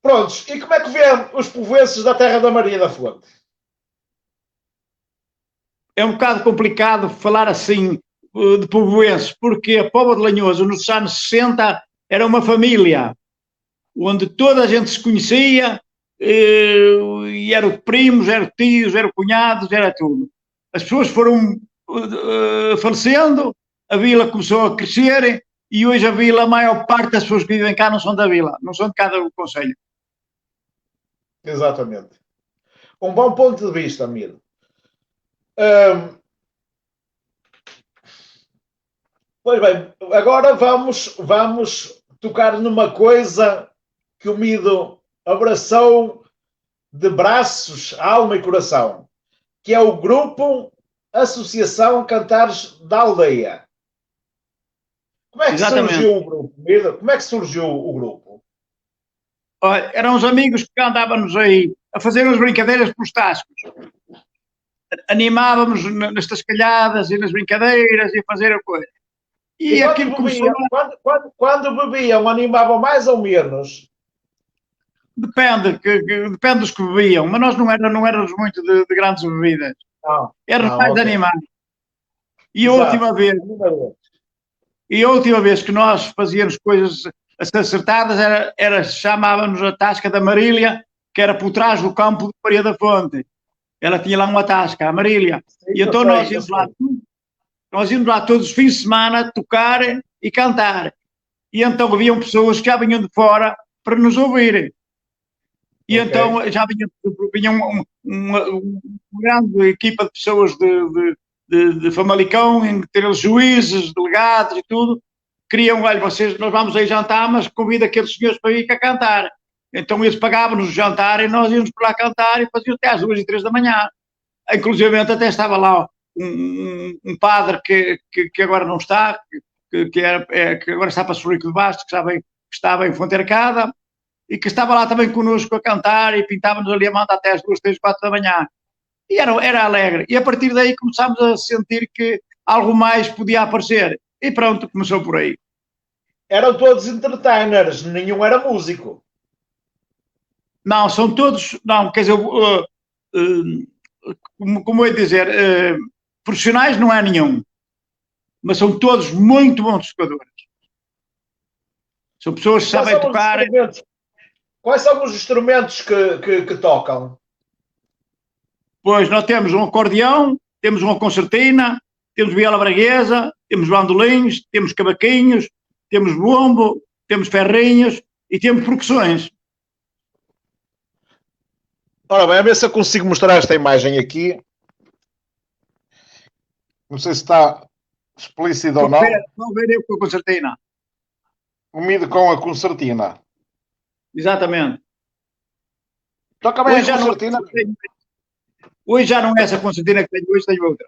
Prontos. E como é que vê os povoenses da Terra da Maria da Fonte? É um bocado complicado falar assim de povoenses, porque a Póvoa de Lanhoso, nos anos 60, era uma família, onde toda a gente se conhecia, e eram primos, eram tios, eram cunhados, era tudo. As pessoas foram falecendo, a vila começou a crescer, e hoje a vila, a maior parte das pessoas que vivem cá não são da vila, não são de cada concelho. Exatamente. Um bom ponto de vista, Miro. Pois bem, agora vamos tocar numa coisa que o Mido abraçou de braços, alma e coração, que é o grupo Associação Cantares da Aldeia. Como é que surgiu o grupo, Mido? Como é que surgiu o grupo? Olha, eram os amigos que andávamos aí a fazer as brincadeiras pelos tascos. Animávamos nas tascalhadas e nas brincadeiras e a fazer a coisa. E aquilo começou... Quando bebiam, animavam mais ou menos? Depende dos que bebiam, mas nós não éramos muito de grandes bebidas. Éramos mais animados. E a última vez que nós fazíamos coisas acertadas chamávamos a Tasca da Marília, que era por trás do campo de Maria da Fonte. Ela tinha lá uma tasca, a Marília. Sim, e então nós íamos lá todos os fins de semana tocar e cantar. E então haviam pessoas que já vinham de fora para nos ouvirem. E então já vinha uma grande equipa de pessoas de Famalicão, entre eles juízes, delegados e tudo, queriam, olha, nós vamos aí jantar, mas convida aqueles senhores para vir cá cantar. Então eles pagavam-nos o jantar e nós íamos para lá cantar e fazíamos até às 2 e 3 da manhã. Inclusive até estava lá um padre que agora não está, que agora está para Sorrico de Bastos, que estava em Fontercada, e que estava lá também connosco a cantar e pintava-nos ali a manta até às 2, 3, 4 da manhã. E era alegre. E a partir daí começámos a sentir que algo mais podia aparecer. E pronto, começou por aí. Eram todos entertainers, nenhum era músico. Não, são todos, não, quer dizer, como eu ia dizer, profissionais não é nenhum, mas são todos muito bons tocadores. São pessoas que sabem tocar. Quais são os instrumentos que tocam? Pois, nós temos um acordeão, temos uma concertina, temos viola braguesa, temos bandolins, temos cavaquinhos, temos bombo, temos ferrinhos e temos percussões. Ora bem, a ver se eu consigo mostrar esta imagem aqui. Não sei se está explícito ou não. Vou ver eu com a concertina. O Mido com a concertina. Exatamente. Toca bem a concertina. Hoje já não é essa concertina que tenho, hoje tenho outra.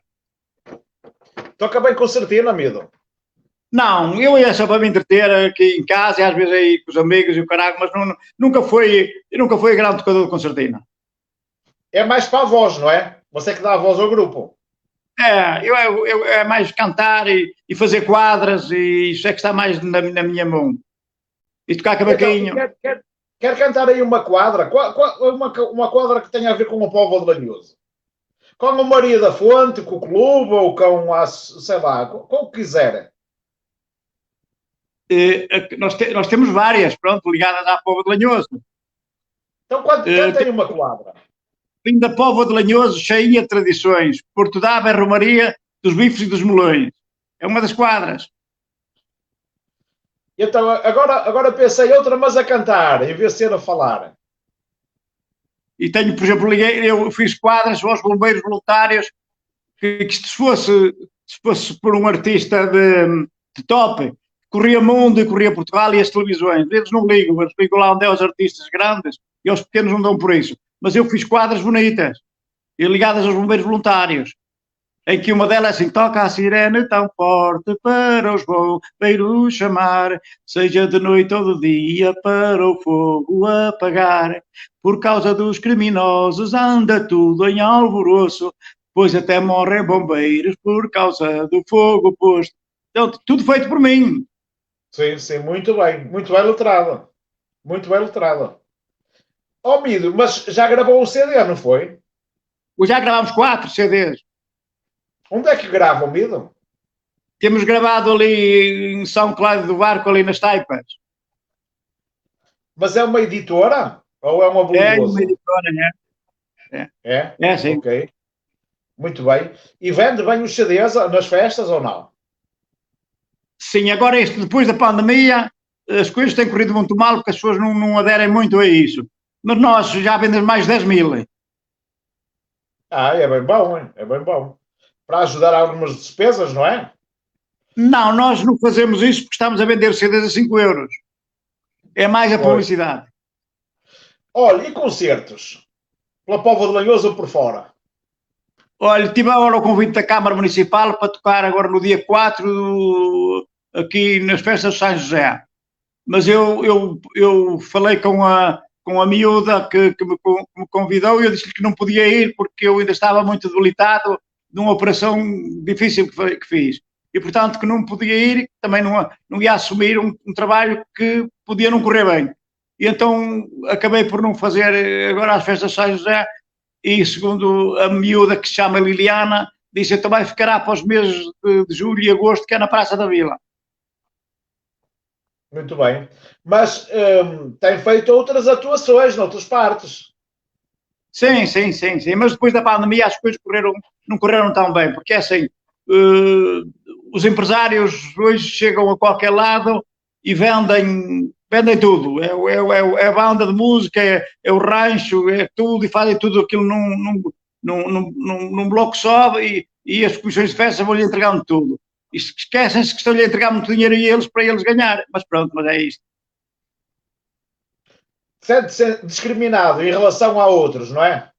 Toca bem concertina, Mido? Não, eu ia só para me entreter aqui em casa e às vezes aí com os amigos e o caralho, mas nunca fui grande tocador de concertina. É mais para a voz, não é? Você que dá a voz ao grupo. É mais cantar e fazer quadras e isso é que está mais na minha mão. E tocar cavaquinho. Quer cantar aí uma quadra? Uma quadra que tenha a ver com o Póvoa de Lanhoso. Com a Maria da Fonte, com o clube ou com a, sei lá, com o que quiser. Nós temos várias, pronto, ligadas à Póvoa de Lanhoso. Então, quanto tem uma quadra? Da Póvoa de Lanhoso, cheinha de tradições. Porto d'Aba é Romaria dos bifes e dos melões. É uma das quadras. Então, agora pensei outra, mas a cantar, em vez de ser a falar. E tenho, por exemplo, eu fiz quadras aos bombeiros voluntários que se fosse por um artista de top, corria mundo e corria Portugal e as televisões. Eles não ligam, eles ligam lá onde é os artistas grandes e os pequenos não dão por isso. Mas eu fiz quadras bonitas e ligadas aos bombeiros voluntários, em que uma delas assim, toca a sirene tão forte para os bombeiros chamar, seja de noite ou de dia para o fogo apagar. Por causa dos criminosos anda tudo em alvoroço, pois até morrem bombeiros por causa do fogo posto. Então, tudo feito por mim. Sim, sim, muito bem letrada. Muito bem letrada. Oh, Mido, mas já gravou o CD, não foi? Já gravámos 4 CDs. Onde é que grava o Mido? Temos gravado ali em São Cláudio do Barco, ali nas Taipas. Mas é uma editora? Ou é uma É Blues? uma editora, é? É, sim. Ok. Muito bem. E vende bem os CDs nas festas ou não? Sim, agora isto, depois da pandemia, as coisas têm corrido muito mal porque as pessoas não aderem muito a isso. Mas nós já vendemos mais de 10 mil. Ah, é bem bom, hein? É bem bom. Para ajudar algumas despesas, não é? Não, nós não fazemos isso porque estamos a vender CDs a 5 euros. É mais a publicidade. Olha, e concertos? Pela Póvoa de Lanhoso ou por fora? Olha, tive agora o convite da Câmara Municipal para tocar agora no dia 4 aqui nas festas de São José. Mas eu falei com a miúda que me convidou e eu disse-lhe que não podia ir porque eu ainda estava muito debilitado de uma operação difícil que fiz. E, portanto, que não podia ir, também não ia assumir um trabalho que podia não correr bem. E então acabei por não fazer agora as festas de São José e, segundo a miúda que se chama Liliana, disse, então vai ficar para os meses de julho e agosto, que é na Praça da Vila. Muito bem. Mas tem feito outras atuações noutras partes. Sim. Mas depois da pandemia as coisas não correram tão bem, porque é assim, os empresários hoje chegam a qualquer lado e vendem tudo. É a banda de música, é o rancho, é tudo, e fazem tudo aquilo num bloco só e as comissões de festa vão-lhe entregando tudo. E esquecem-se que estão-lhe a entregar muito dinheiro a eles para eles ganhar. Mas pronto, mas é isto. Sente-se discriminado em relação a outros, não é?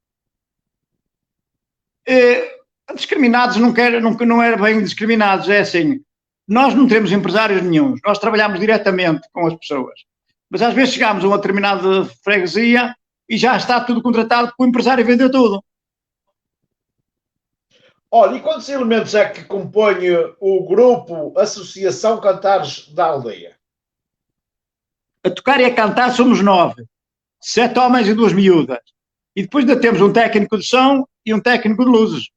Discriminados não era bem discriminados, é assim, nós não temos empresários nenhuns, nós trabalhamos diretamente com as pessoas, mas às vezes chegamos a uma determinada freguesia e já está tudo contratado porque o empresário vendeu tudo. Olha, e quantos elementos é que compõe o grupo Associação Cantares da Aldeia? A tocar e a cantar somos 9, 7 homens e 2 miúdas, e depois ainda temos um técnico de som e um técnico de luzes.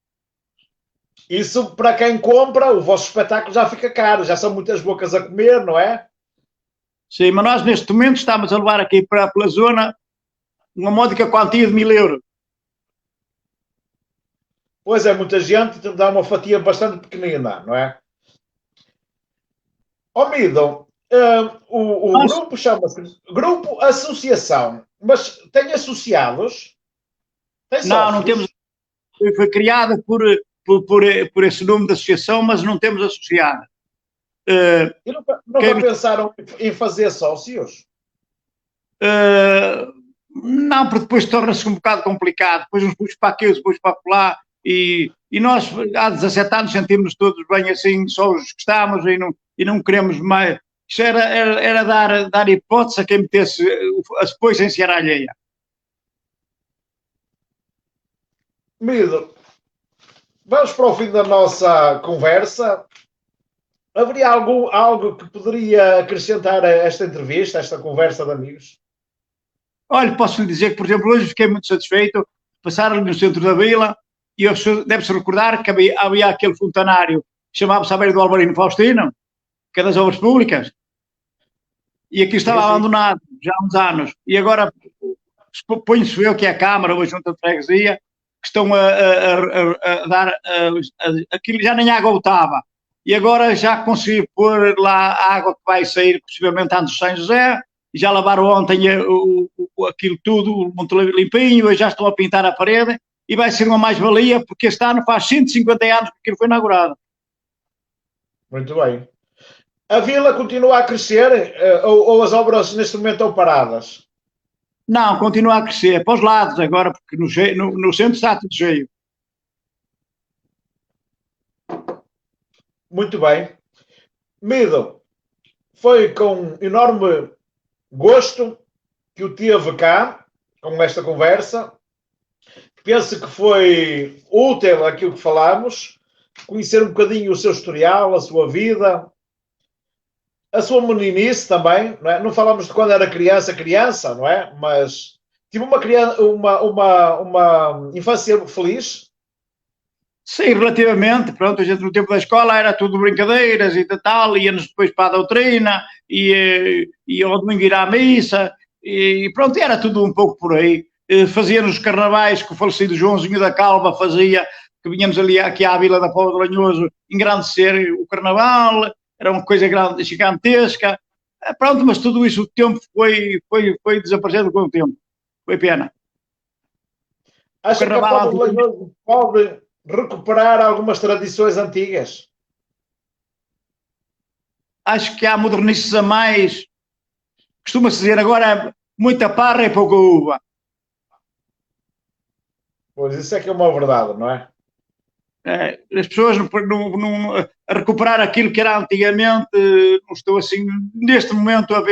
Isso, para quem compra, o vosso espetáculo já fica caro, já são muitas bocas a comer, não é? Sim, mas nós neste momento estamos a levar aqui pela zona uma módica quantia de 1000 euros. Pois é, muita gente dá uma fatia bastante pequenina, não é? Ó Mido, o grupo chama-se Grupo Associação, mas tem associados? Tem sócios? Não temos. Foi criada por esse nome de associação, mas não temos associado. E nunca pensaram em fazer sócios? Não, porque depois torna-se um bocado complicado. Depois uns puxos para aqui, outros puxos para lá. E nós, há 17 anos, sentimos-nos todos bem assim, só os que estamos e não queremos mais. Isto era dar hipótese a quem metesse depois em Serra Alheia. Mido, vamos para o fim da nossa conversa. Haveria algo que poderia acrescentar a esta entrevista, a esta conversa de amigos? Olha, posso lhe dizer que, por exemplo, hoje fiquei muito satisfeito de passar ali no centro da vila E deve-se recordar que havia aquele fontanário que chamava-se à beira do Alvarino Faustino, que é das obras públicas, e aqui estava abandonado já há uns anos. E agora põe-se eu que é a Câmara ou a Junta de Freguesia, que estão a dar aquilo, já nem água botava. E agora já consegui pôr lá a água que vai sair, possivelmente antes de São José, e já lavaram ontem aquilo tudo, muito limpinho, e já estão a pintar a parede, e vai ser uma mais-valia, porque este ano faz 150 anos que aquilo foi inaugurado. Muito bem. A vila continua a crescer ou as obras neste momento estão paradas? Não, continua a crescer, para os lados agora, porque no centro está tudo cheio. Muito bem. Mido, foi com enorme gosto que o teve cá, com esta conversa. Penso que foi útil aquilo que falámos, conhecer um bocadinho o seu historial, a sua vida, a sua meninice também, não é? Não falamos de quando era criança, não é? Mas tive uma infância feliz. Sim, relativamente. Pronto, a gente no tempo da escola era tudo brincadeiras e tal, íamos depois para a doutrina, e ao domingo ir à missa, e pronto, era tudo um pouco por aí. Fazíamos os carnavais que o falecido Joãozinho da Calva fazia, que vinhamos ali aqui à Vila da Póvoa de Lanhoso engrandecer o carnaval, era uma coisa grande, gigantesca. Pronto, mas tudo isso, o tempo foi desaparecendo com o tempo. Foi pena. Acha que a Póvoa de Lanhoso pode recuperar algumas tradições antigas? Acho que há modernices a mais. Costuma-se dizer agora muita parra e pouca uva. Pois, isso é que é uma verdade, não é? As pessoas a recuperar aquilo que era antigamente, não estou assim, neste momento, a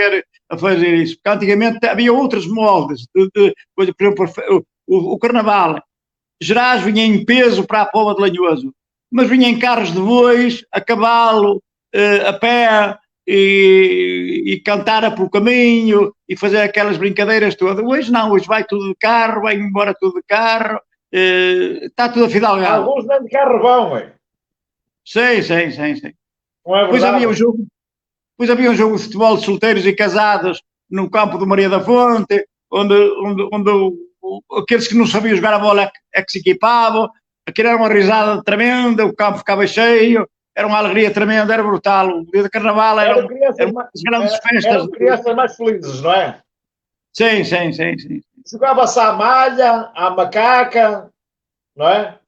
fazer isso. Porque antigamente havia outros moldes. Por exemplo, o Carnaval. Gerás vinha em peso para a Póvoa de Lanhoso, mas vinha em carros de bois, a cavalo, a pé, e cantar pelo caminho, e fazer aquelas brincadeiras todas. Hoje não, hoje vai tudo de carro, vai embora tudo de carro, está tudo afidalgado. Alguns nem de carro vão, é? Sim. Não é Depois havia um jogo de futebol de solteiros e casados no campo do Maria da Fonte, onde aqueles que não sabiam jogar a bola é que se equipavam, aquilo era uma risada tremenda, o campo ficava cheio, era uma alegria tremenda, era brutal. O dia de Carnaval eram as grandes festas. Eram crianças mais felizes, não é? Sim. Jogava-se à malha, à macaca, não é?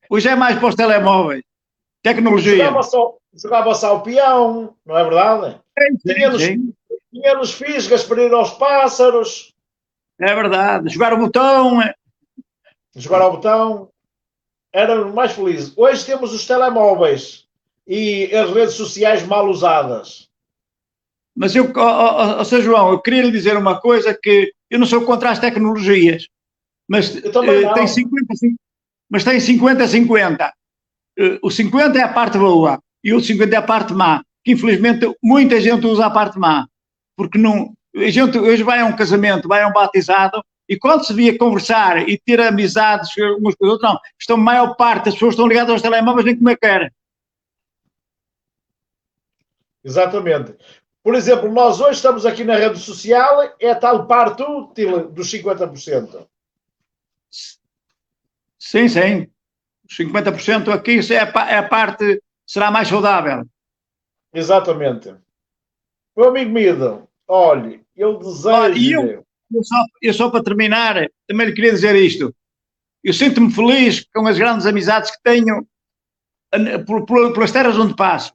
Hoje é mais para os telemóveis, tecnologia. Jogava-se ao peão, não é verdade? Tinha-nos fisgas para ir aos pássaros. É verdade, jogar o botão. Jogar ao botão. Éramos mais felizes. Hoje temos os telemóveis e as redes sociais mal usadas. Mas Sr. João, eu queria lhe dizer uma coisa, que eu não sou contra as tecnologias, mas tem 50-50. O 50 é a parte boa e o 50 é a parte má, que infelizmente muita gente usa a parte má, porque não, a gente hoje vai a um casamento, vai a um batizado, e quando se via conversar e ter amizades uns com os outros, não, a maior parte das pessoas estão ligadas aos telemóveis nem como querem. Exatamente. Por exemplo, nós hoje estamos aqui na rede social, é a tal parte útil dos 50%. Sim. Os 50% aqui é a parte, será mais saudável. Exatamente. Meu amigo Mido, olhe, eu desejo... Eu só para terminar, também lhe queria dizer isto. Eu sinto-me feliz com as grandes amizades que tenho pelas terras onde passo.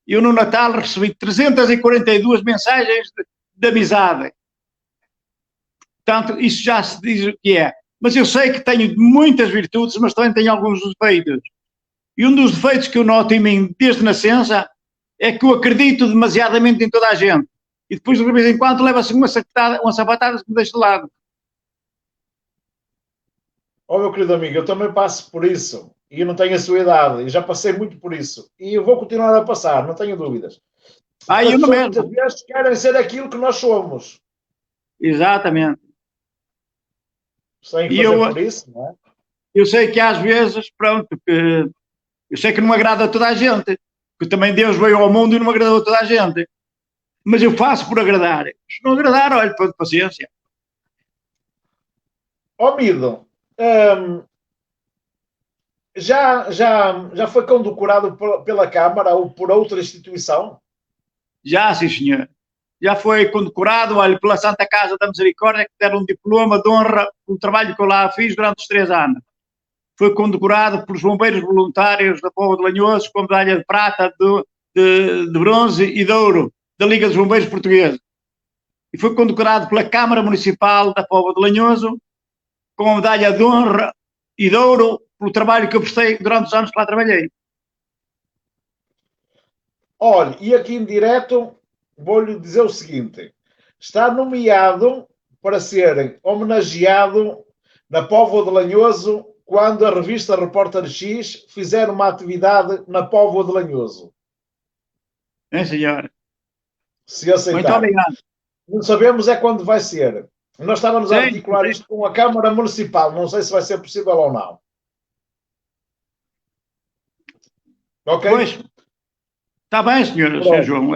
Eu no Natal recebi 342 mensagens de amizade. Portanto, isso já se diz o que é. Mas eu sei que tenho muitas virtudes, mas também tenho alguns defeitos. E um dos defeitos que eu noto em mim desde nascença é que eu acredito demasiadamente em toda a gente. E depois, de vez em quando, leva-se uma sapatada que me deixa de lado. Meu querido amigo, eu também passo por isso. E eu não tenho a sua idade. E já passei muito por isso. E eu vou continuar a passar, não tenho dúvidas. As Eu não pessoas mesmo. muitas vezes querem ser aquilo que nós somos. Exatamente. Sem fazer por isso, não é? eu sei que às vezes, pronto, que eu sei que não agrada a toda a gente, que também Deus veio ao mundo e não agradou a toda a gente, mas eu faço por agradar. Se não agradar, olha, pronto, paciência. Ó Mido, hum, já foi condecorado pela Câmara ou por outra instituição? Já, sim, senhor. Já foi condecorado, olha, pela Santa Casa da Misericórdia, que deram um diploma de honra pelo trabalho que eu lá fiz durante os 3 anos. Foi condecorado pelos bombeiros voluntários da Póvoa de Lanhoso com medalha de prata, de bronze e de ouro da Liga dos Bombeiros Portugueses. E foi condecorado pela Câmara Municipal da Póvoa de Lanhoso com a medalha de honra e de ouro pelo trabalho que eu prestei durante os anos que lá trabalhei. Olha, e aqui em direto vou-lhe dizer o seguinte: está nomeado para ser homenageado na Póvoa de Lanhoso quando a revista Repórter X fizer uma atividade na Póvoa de Lanhoso. Sim, senhor. Se aceitar. Muito obrigado. Não sabemos é quando vai ser. Nós estávamos a Sim, articular isto com a Câmara Municipal. Não sei se vai ser possível ou não. Ok? pois, está bem, senhor, senhor Pronto. João.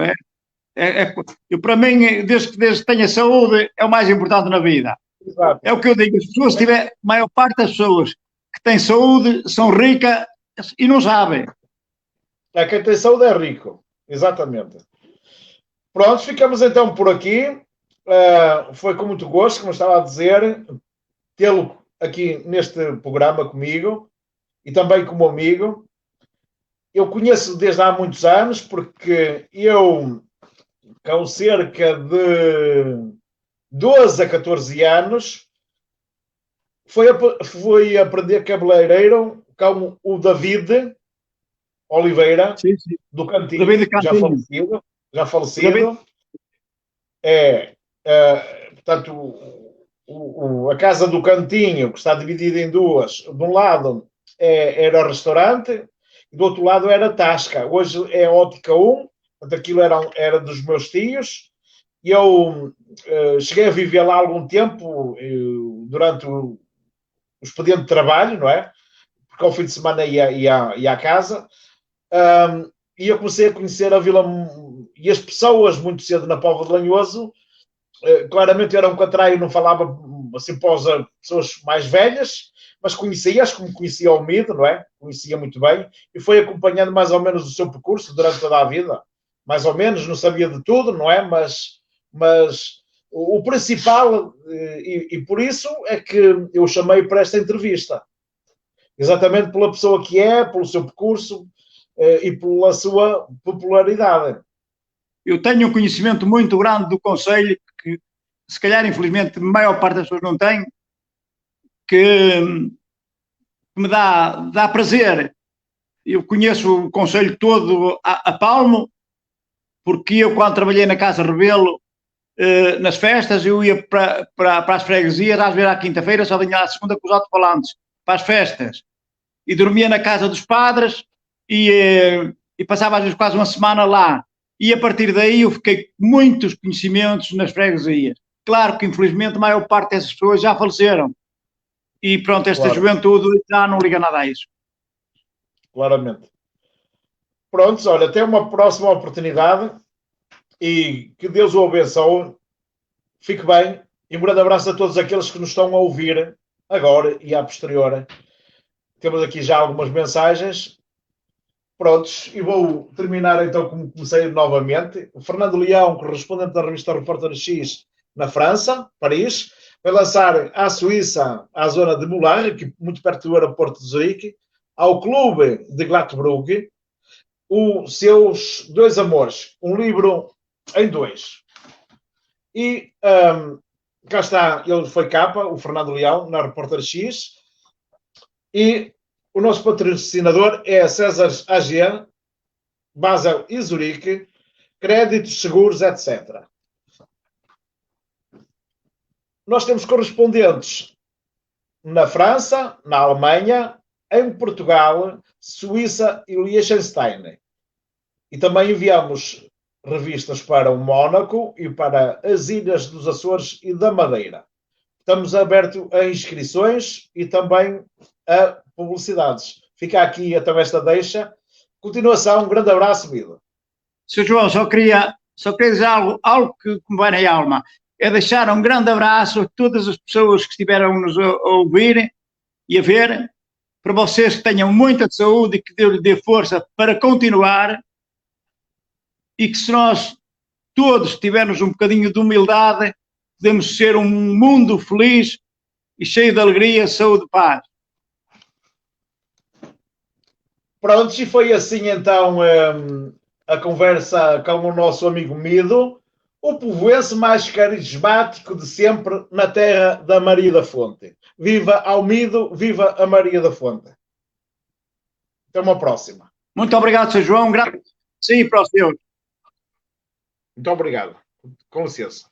Eu, para mim, desde que tenha saúde, é o mais importante na vida. Exato. É o que eu digo. As pessoas tiver, a maior parte das pessoas que têm saúde são ricas e não sabem. É, quem tem saúde é rico. Exatamente. Pronto, ficamos então por aqui. Foi com muito gosto, como estava a dizer, tê-lo aqui neste programa comigo e também como amigo. Eu conheço desde há muitos anos, porque eu, com cerca de 12 a 14 anos, fui aprender cabeleireiro com o David Oliveira, Sim, sim. do Cantinho, David já Cantinho. falecido. Já David, falecido. Portanto, a casa do Cantinho, que está dividida em duas, de um lado era restaurante e do outro lado era Tasca. Hoje é Ótica 1, portanto, aquilo era dos meus tios. E eu cheguei a viver lá algum tempo, durante o expediente de trabalho, não é? Porque ao fim de semana ia à casa. E eu comecei a conhecer a Vila e as pessoas muito cedo na Póvoa de Lanhoso. Claramente eu era um catraio, não falava assim para as pessoas mais velhas, mas conhecia-as como conhecia o Mido, não é? Conhecia muito bem e foi acompanhando mais ou menos o seu percurso durante toda a vida. Mais ou menos, não sabia de tudo, não é? Mas o principal, e por isso é que eu chamei para esta entrevista. Exatamente pela pessoa que é, pelo seu percurso e pela sua popularidade. eu tenho um conhecimento muito grande do Conselho, que se calhar, infelizmente, a maior parte das pessoas não tem, que me dá prazer. Eu conheço o Conselho todo a palmo, porque eu, quando trabalhei na Casa Rebelo, nas festas, eu ia para as freguesias, às vezes à quinta-feira, só vinha à segunda com os alto-falantes, para as festas. E dormia na casa dos padres e passava às vezes quase uma semana lá. E a partir daí eu fiquei com muitos conhecimentos nas freguesias. Claro que, infelizmente, a maior parte dessas pessoas já faleceram. E pronto, esta Claro. juventude já não liga nada a isso. Claramente. Prontos, olha, até uma próxima oportunidade e que Deus o abençoe. Fique bem e um grande abraço a todos aqueles que nos estão a ouvir agora e à posterior. Temos aqui já algumas mensagens. Prontos, e vou terminar então como comecei novamente. O Fernando Leão, correspondente da revista Repórter X na França, Paris, vai lançar à Suíça, à zona de Moulins, que muito perto do aeroporto de Zurique, ao Clube de Glatbrugge, os seus dois amores, um livro em dois. E cá está, ele foi capa, o Fernando Leão, na Repórter X, e o nosso patrocinador é a César AG, Basel e Zurique, créditos, seguros, etc. Nós temos correspondentes na França, na Alemanha, em Portugal, Suíça e Liechtenstein. E também enviamos revistas para o Mónaco e para as Ilhas dos Açores e da Madeira. Estamos abertos a inscrições e também a publicidades. Fica aqui então esta deixa. Continuação, um grande abraço, Mido. Sr. João, só queria dizer algo que me vai na alma. É deixar um grande abraço a todas as pessoas que estiveram nos a ouvir e a ver, para vocês que tenham muita saúde e que Deus lhe dê força para continuar, e que se nós todos tivermos um bocadinho de humildade, podemos ser um mundo feliz e cheio de alegria, saúde e paz. Pronto, e foi assim então a conversa com o nosso amigo Mido, o povoense mais carismático de sempre na terra da Maria da Fonte. Viva ao Mido, viva a Maria da Fonte. Até uma próxima. Muito obrigado, Sr. João. Sim, para os senhores. Muito obrigado. Com licença.